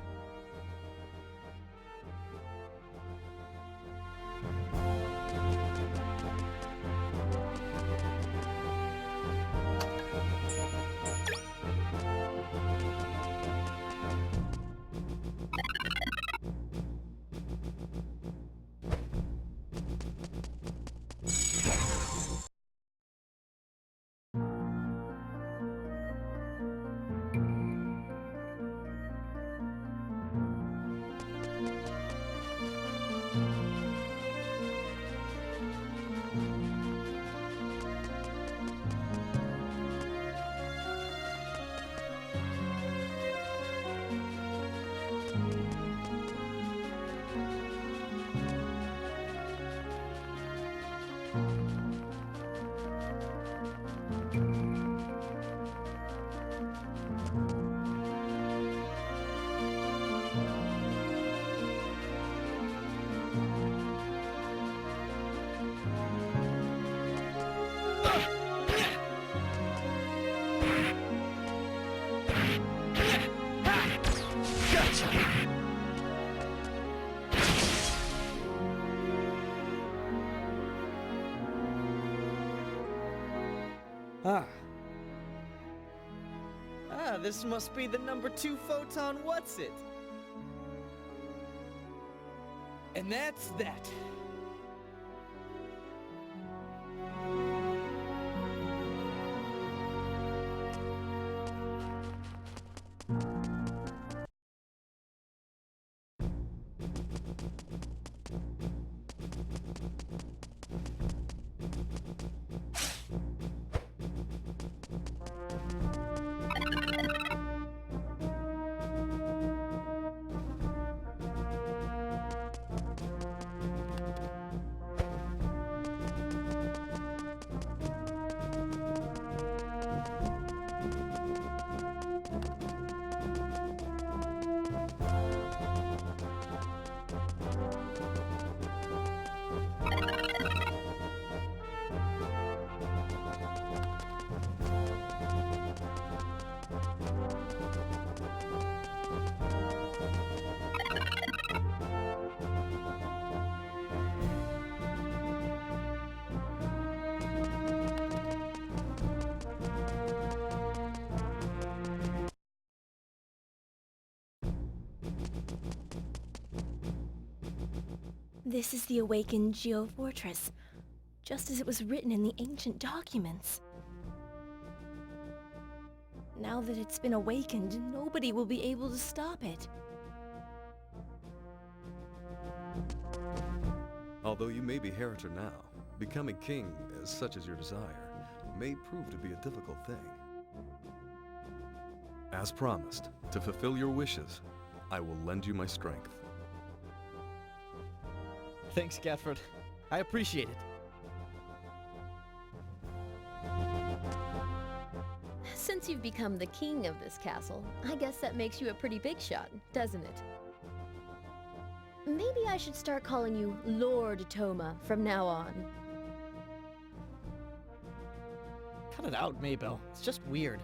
This must be the number 2 photon what's-it? And that's that. This is the awakened Geofortress, just as it was written in the ancient documents. Now that it's been awakened, nobody will be able to stop it. Although you may be Heritor now, becoming king, such as your desire, may prove to be a difficult thing. As promised, to fulfill your wishes, I will lend you my strength. Thanks, Gafford. I appreciate it. Since you've become the king of this castle, I guess that makes you a pretty big shot, doesn't it? Maybe I should start calling you Lord Toma from now on. Cut it out, Maybell. It's just weird.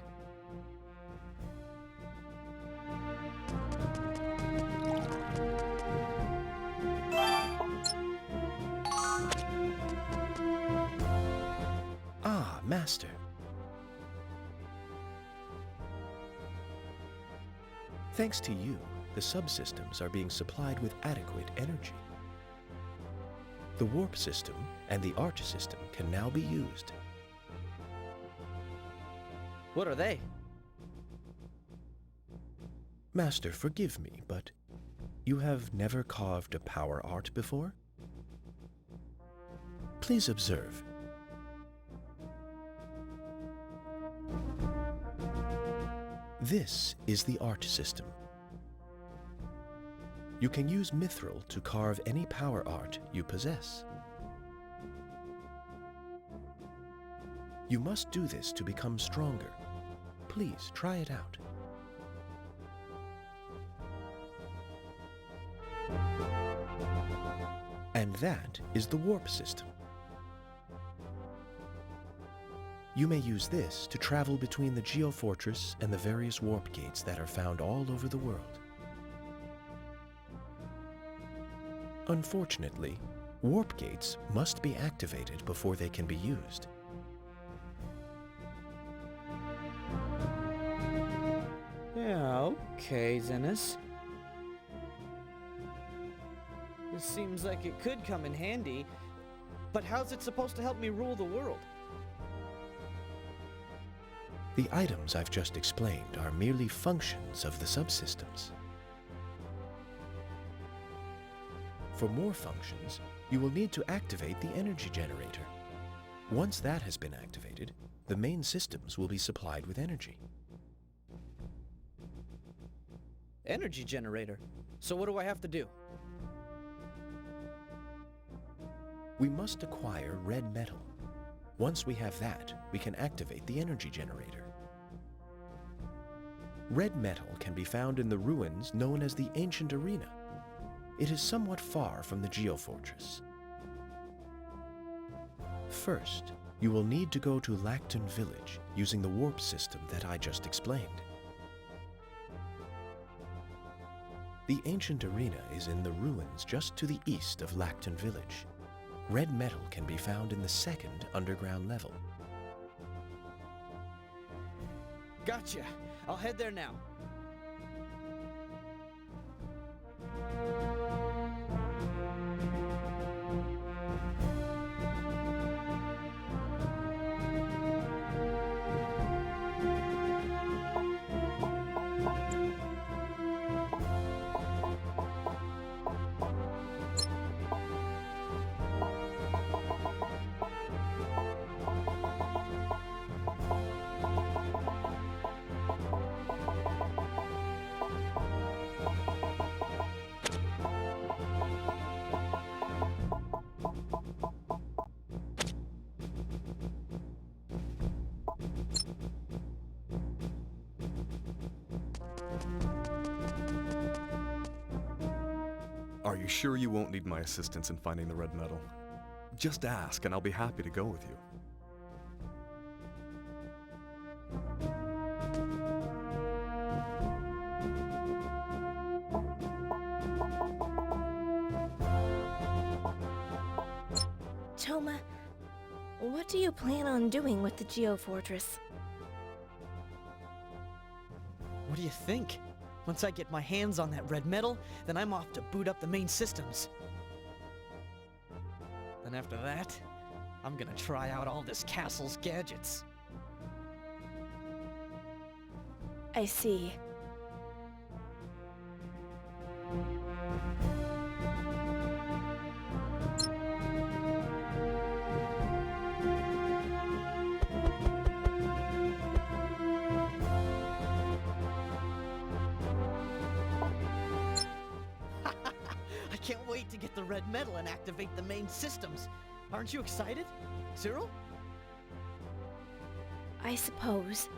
Ah, Master. Thanks to you, the subsystems are being supplied with adequate energy. The warp system and the arch system can now be used. What are they? Master, forgive me, but you have never carved a power art before? Please observe. This is the arch system. You can use mithril to carve any power art you possess. You must do this to become stronger. Please try it out. And that is the warp system. You may use this to travel between the Geofortress and the various warp gates that are found all over the world. Unfortunately, warp gates must be activated before they can be used. Yeah, okay, Zennis. This seems like it could come in handy, but how's it supposed to help me rule the world? The items I've just explained are merely functions of the subsystems. For more functions, you will need to activate the energy generator. Once that has been activated, the main systems will be supplied with energy. Energy generator. So what do I have to do? We must acquire red metal. Once we have that, we can activate the energy generator. Red metal can be found in the ruins known as the Ancient Arena. It is somewhat far from the Geofortress. First, you will need to go to Lacton Village using the warp system that I just explained. The Ancient Arena is in the ruins just to the east of Lacton Village. Red metal can be found in the second underground level. Gotcha. I'll head there now. Are you sure you won't need my assistance in finding the red metal? Just ask, and I'll be happy to go with you. Toma, what do you plan on doing with the Geofortress? What do you think? Once I get my hands on that red metal, then I'm off to boot up the main systems. Then after that, I'm gonna try out all this castle's gadgets. I see. I can't wait to get the red metal and activate the main systems. Aren't you excited, Cyril? I suppose.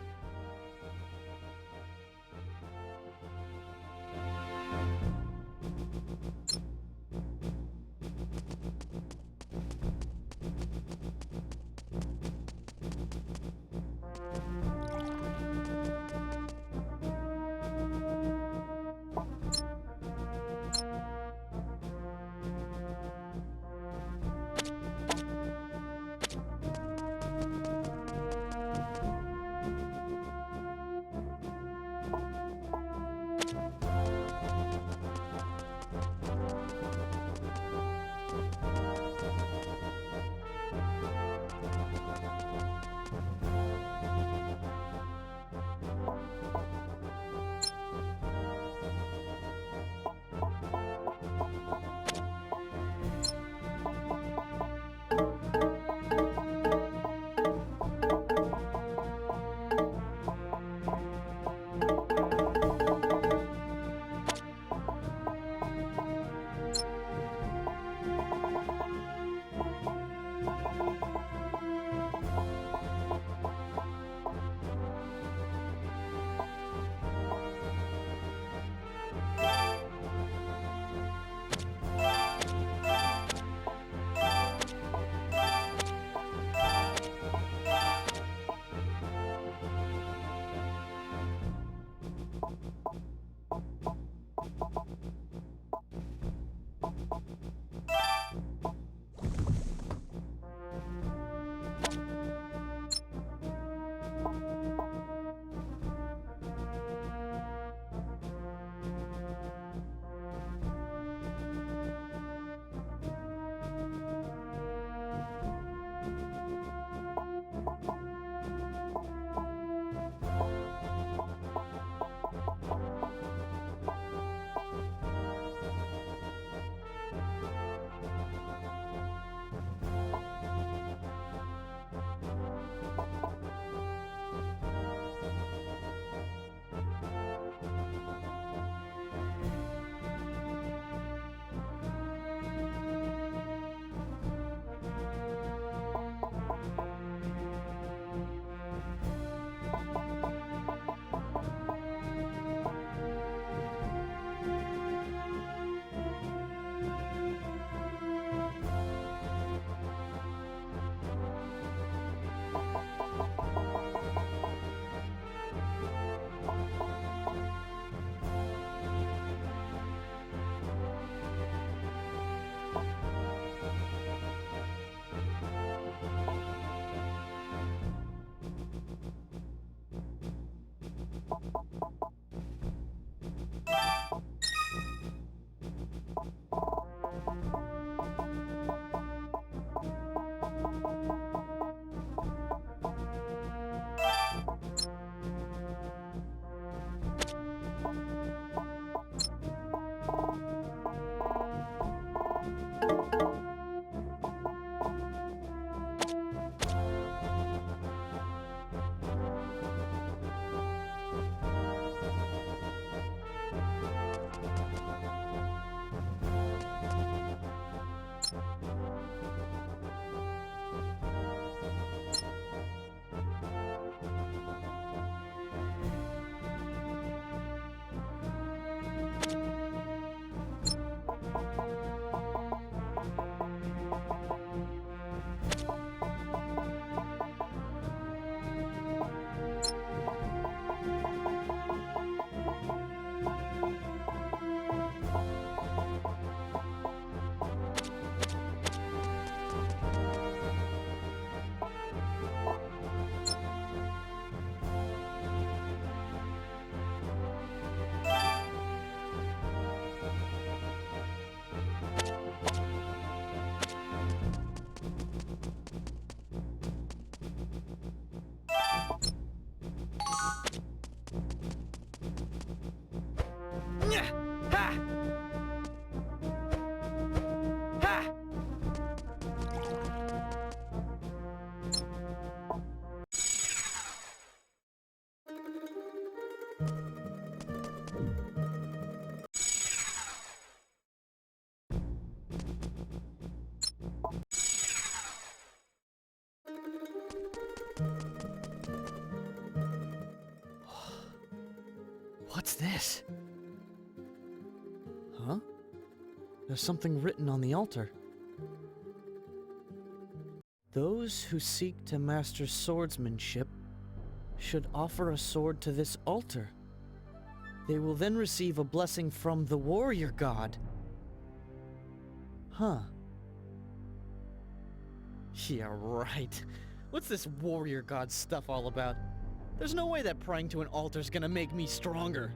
What's this? Huh? There's something written on the altar. Those who seek to master swordsmanship should offer a sword to this altar. They will then receive a blessing from the warrior god. Huh. Yeah, right. What's this warrior god stuff all about? There's no way that praying to an altar's gonna make me stronger.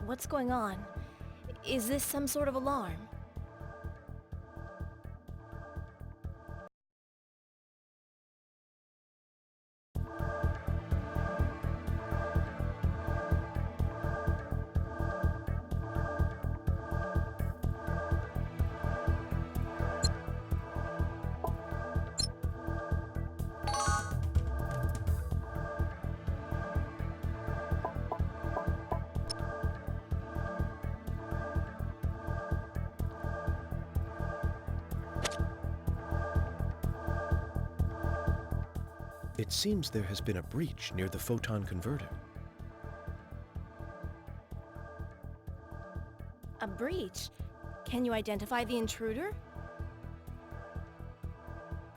What's going on? Is this some sort of alarm? It seems there has been a breach near the photon converter. A breach? Can you identify the intruder?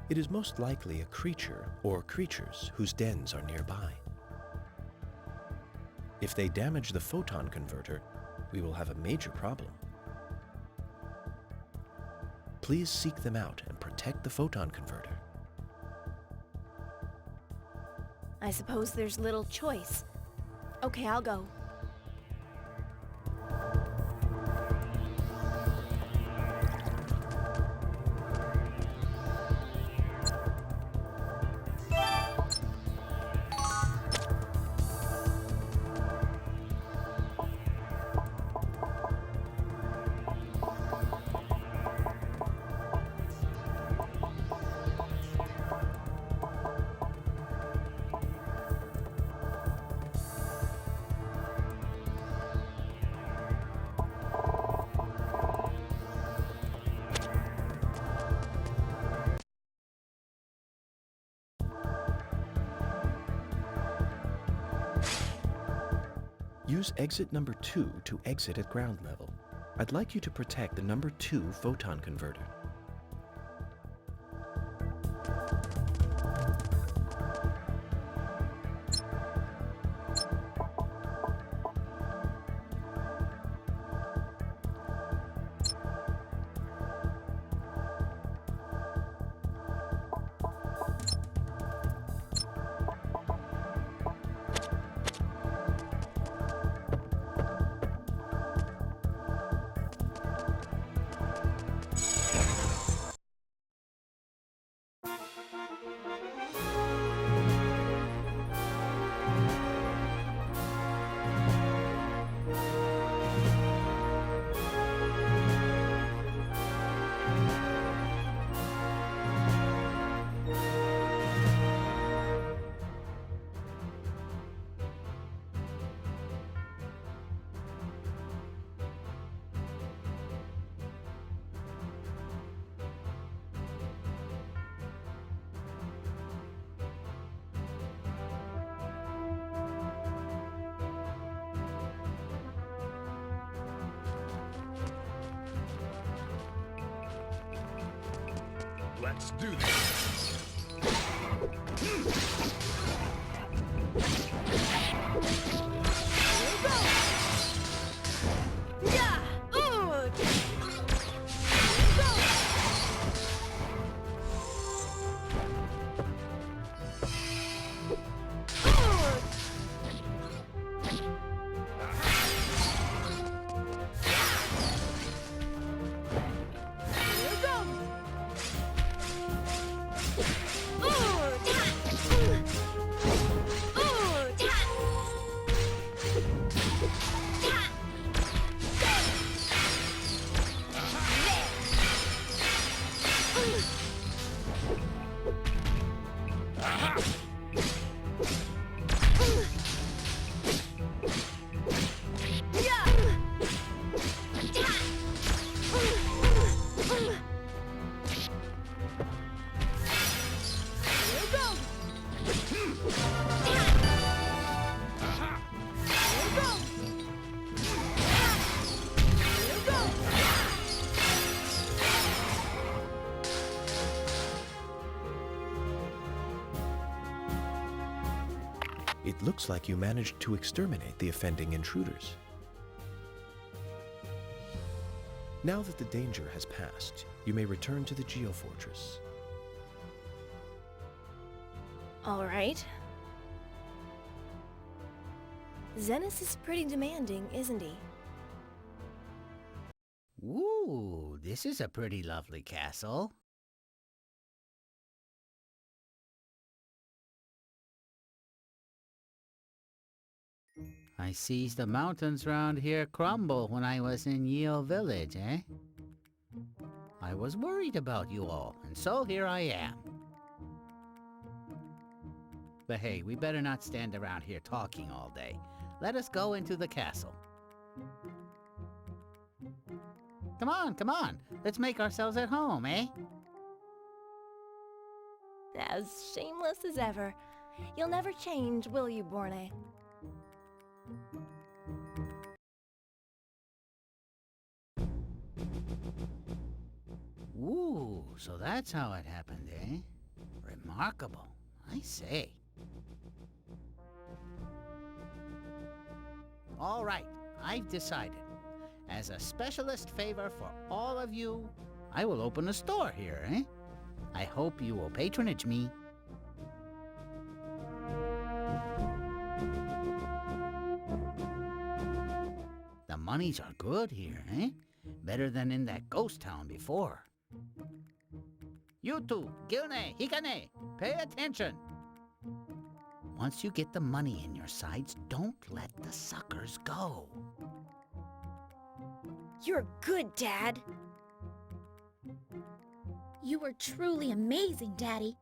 It is most likely a creature or creatures whose dens are nearby. If they damage the photon converter, we will have a major problem. Please seek them out and protect the photon converter. I suppose there's little choice. Okay, I'll go. Use exit number 2 to exit at ground level. I'd like you to protect the number 2 photon converter. Let's do this. It looks like you managed to exterminate the offending intruders. Now that the danger has passed, you may return to the Geofortress. All right. Zenas is pretty demanding, isn't he? Ooh, this is a pretty lovely castle. I sees the mountains round here crumble when I was in Yeo Village, eh? I was worried about you all, and so here I am. But hey, we better not stand around here talking all day. Let us go into the castle. Come on. Let's make ourselves at home, eh? As shameless as ever. You'll never change, will you, Borne? Ooh, so that's how it happened, eh? Remarkable, I say. All right, I've decided. As a specialist favor for all of you, I will open a store here, eh? I hope you will patronage me. The monies are good here, eh? Better than in that ghost town before. You two, Gilne, Hikane, pay attention. Once you get the money in your sides, don't let the suckers go. You're good, Dad. You were truly amazing, Daddy.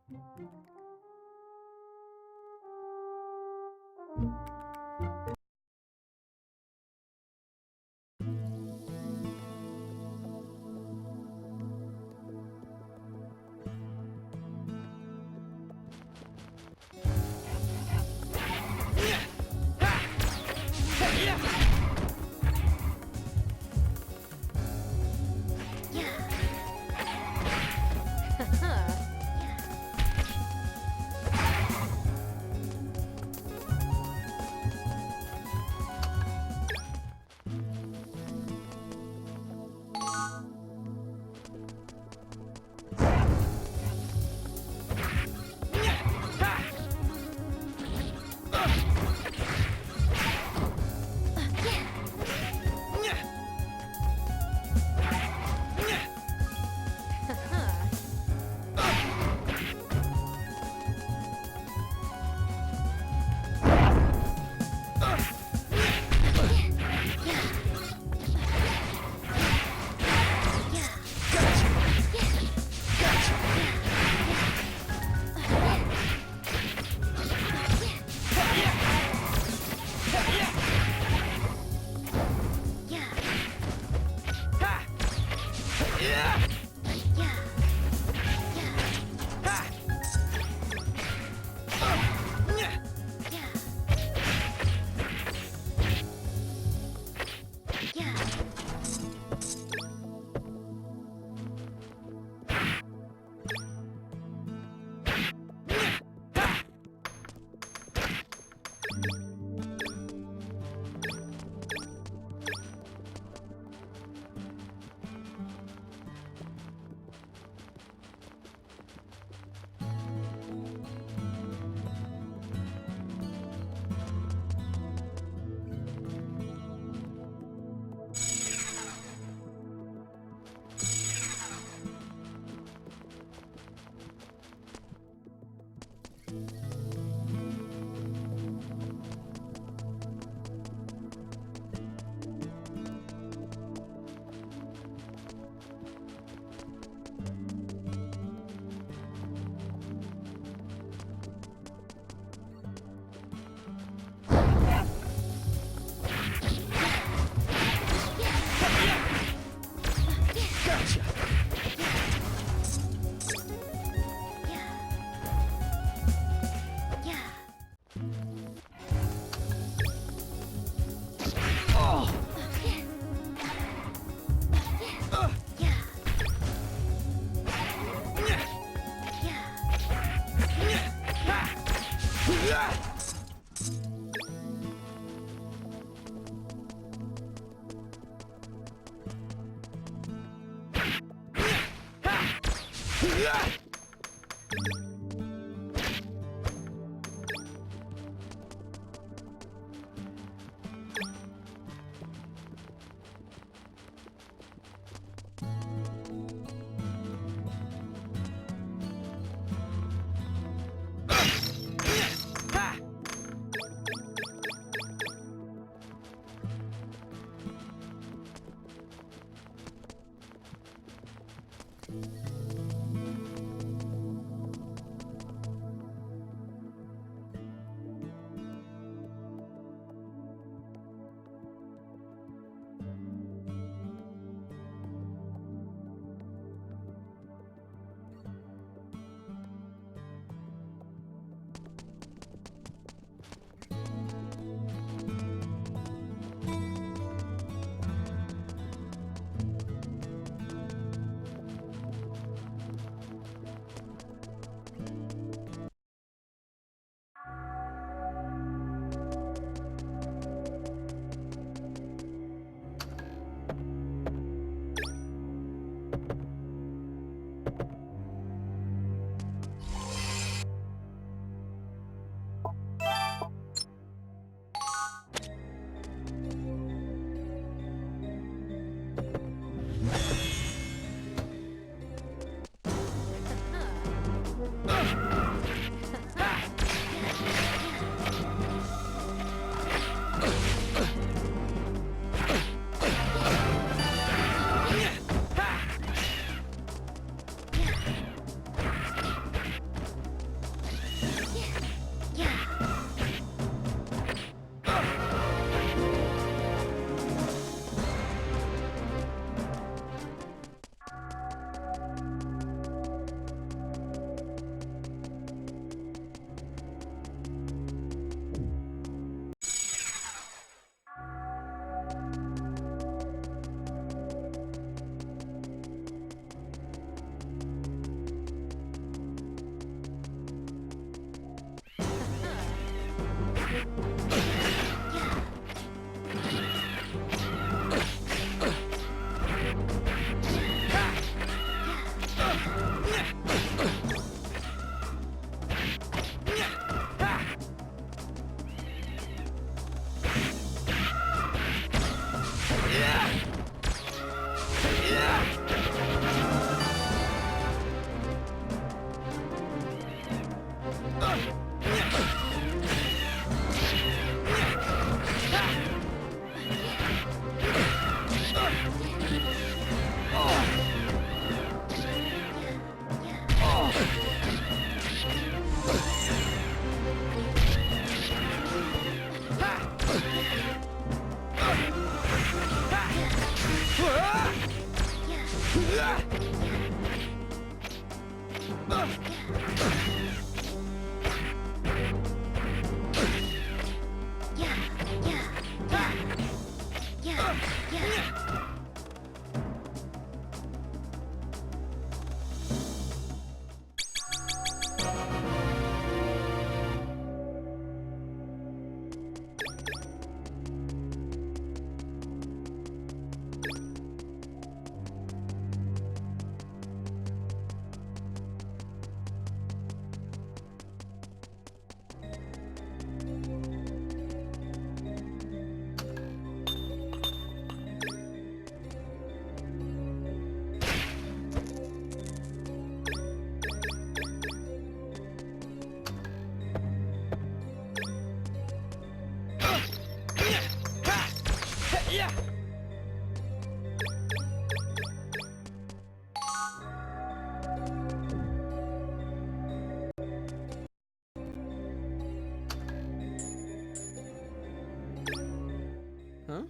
Huh?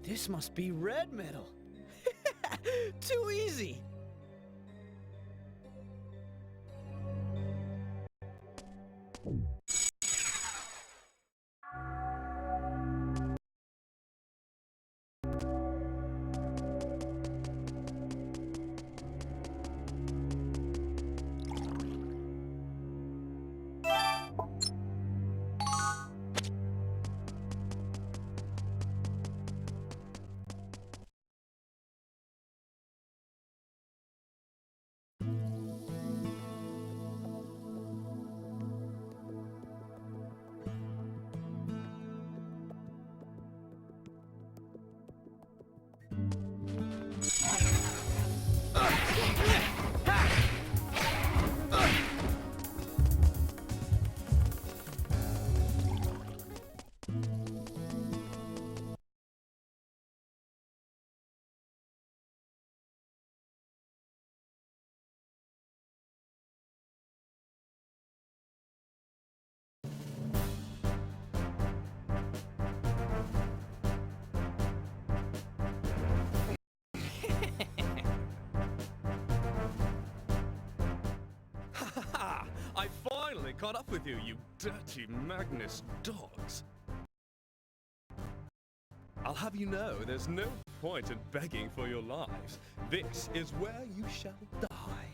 This must be red metal. Too easy. I finally caught up with you, you dirty Magnus dogs. I'll have you know there's no point in begging for your lives. This is where you shall die.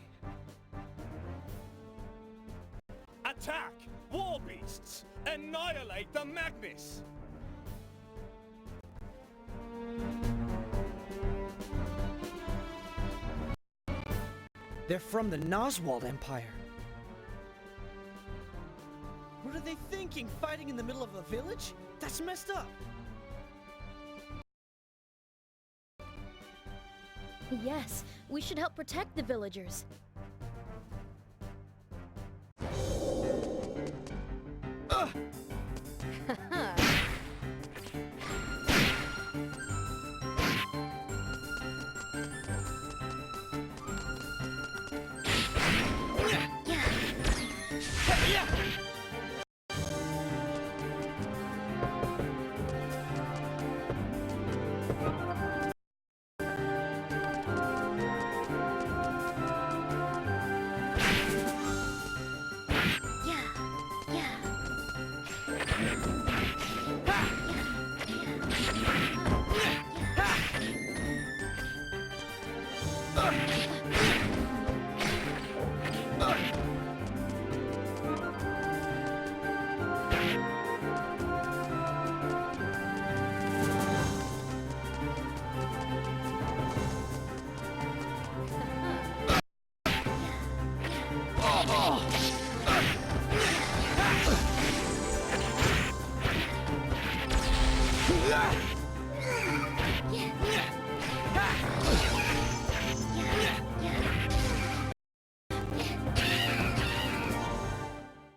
Attack! War beasts! Annihilate the Magnus! They're from the Noswald Empire. What are they thinking, fighting in the middle of a village? That's messed up. Yes, we should help protect the villagers.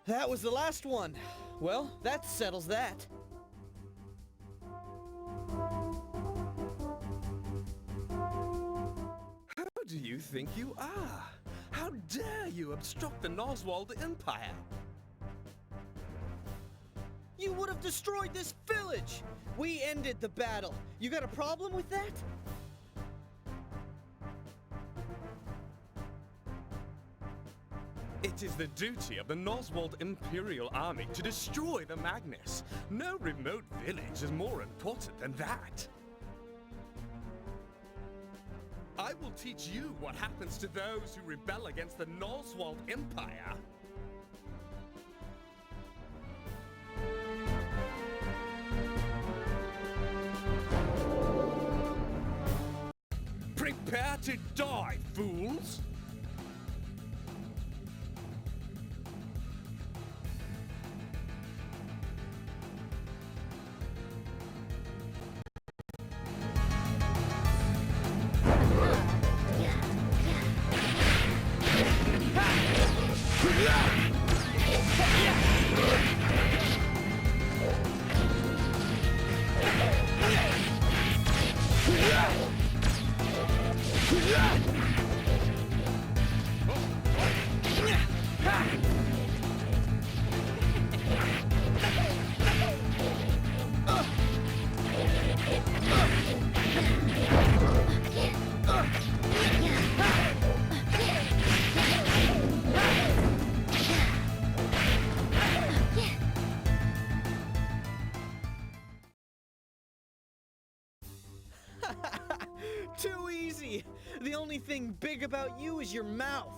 That was the last one. Well, that settles that. Who do you think you are? How dare you obstruct the Noswald Empire? You would have destroyed this village! We ended the battle. You got a problem with that? It is the duty of the Noswald Imperial Army to destroy the Magnus. No remote village is more important than that. I will teach you what happens to those who rebel against the Noswald Empire. Prepare to die, fools! Too easy! The only thing big about you is your mouth!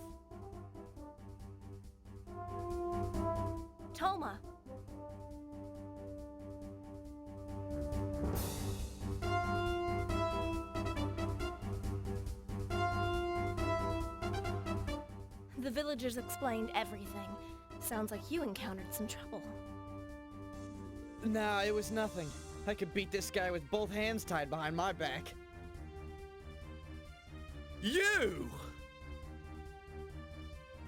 Toma! The villagers explained everything. Sounds like you encountered some trouble. Nah, it was nothing. I could beat this guy with both hands tied behind my back. You!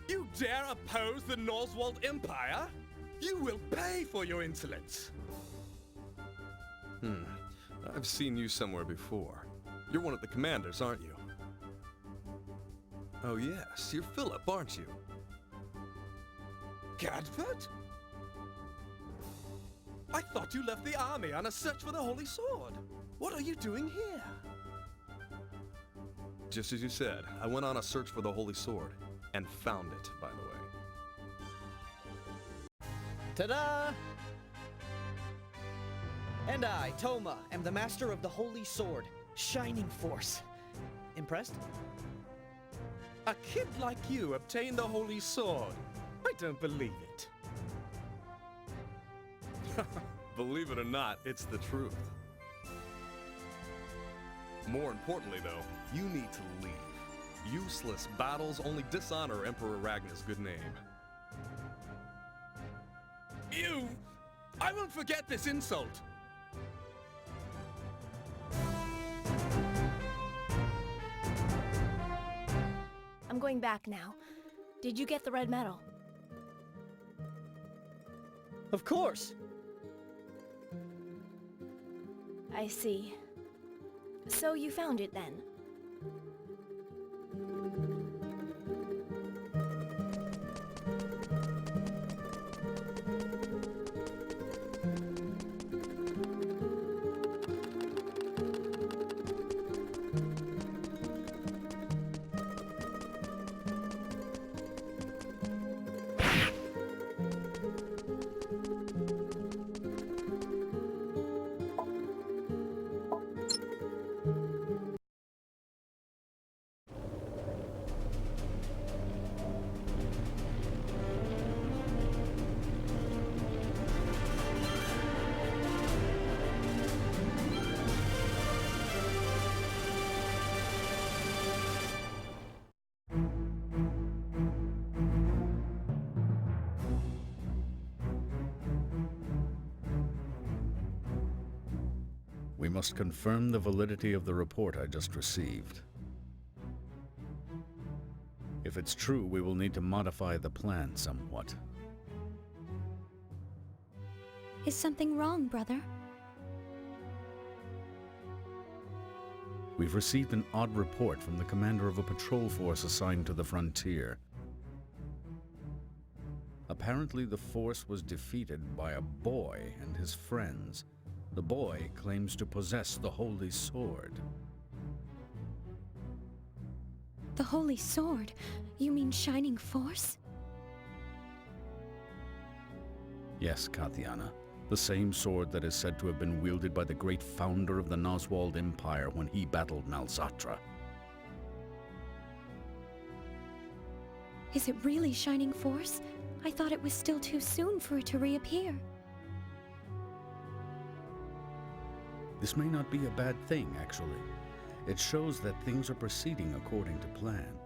You dare oppose the Noswald Empire? You will pay for your insolence! I've seen you somewhere before. You're one of the commanders, aren't you? Oh yes, you're Philip, aren't you? Cadford? I thought you left the army on a search for the Holy Sword. What are you doing here? Just as you said, I went on a search for the Holy Sword, and found it, by the way. Ta-da! And I, Toma, am the master of the Holy Sword, Shining Force. Impressed? A kid like you obtained the Holy Sword. I don't believe it. Believe it or not, it's the truth. More importantly, though, you need to leave. Useless battles only dishonor Emperor Ragnar's good name. You! I won't forget this insult! I'm going back now. Did you get the red medal? Of course! I see. So you found it then? We must confirm the validity of the report I just received. If it's true, we will need to modify the plan somewhat. Is something wrong, brother? We've received an odd report from the commander of a patrol force assigned to the frontier. Apparently, the force was defeated by a boy and his friends. The boy claims to possess the Holy Sword. The Holy Sword? You mean Shining Force? Yes, Kathiana. The same sword that is said to have been wielded by the great founder of the Noswald Empire when he battled Malzatra. Is it really Shining Force? I thought it was still too soon for it to reappear. This may not be a bad thing, actually. It shows that things are proceeding according to plan.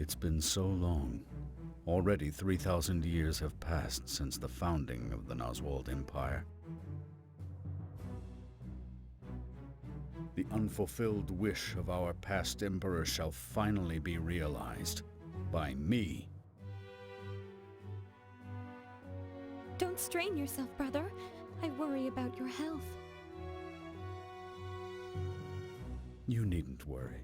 It's been so long. Already 3,000 years have passed since the founding of the Noswald Empire. The unfulfilled wish of our past emperor shall finally be realized. By me. Don't strain yourself, brother. I worry about your health. You needn't worry.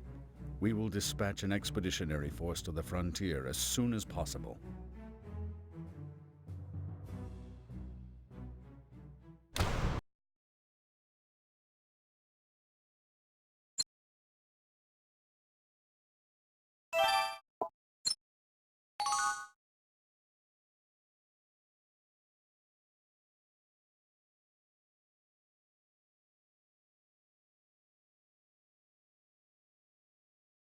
We will dispatch an expeditionary force to the frontier as soon as possible.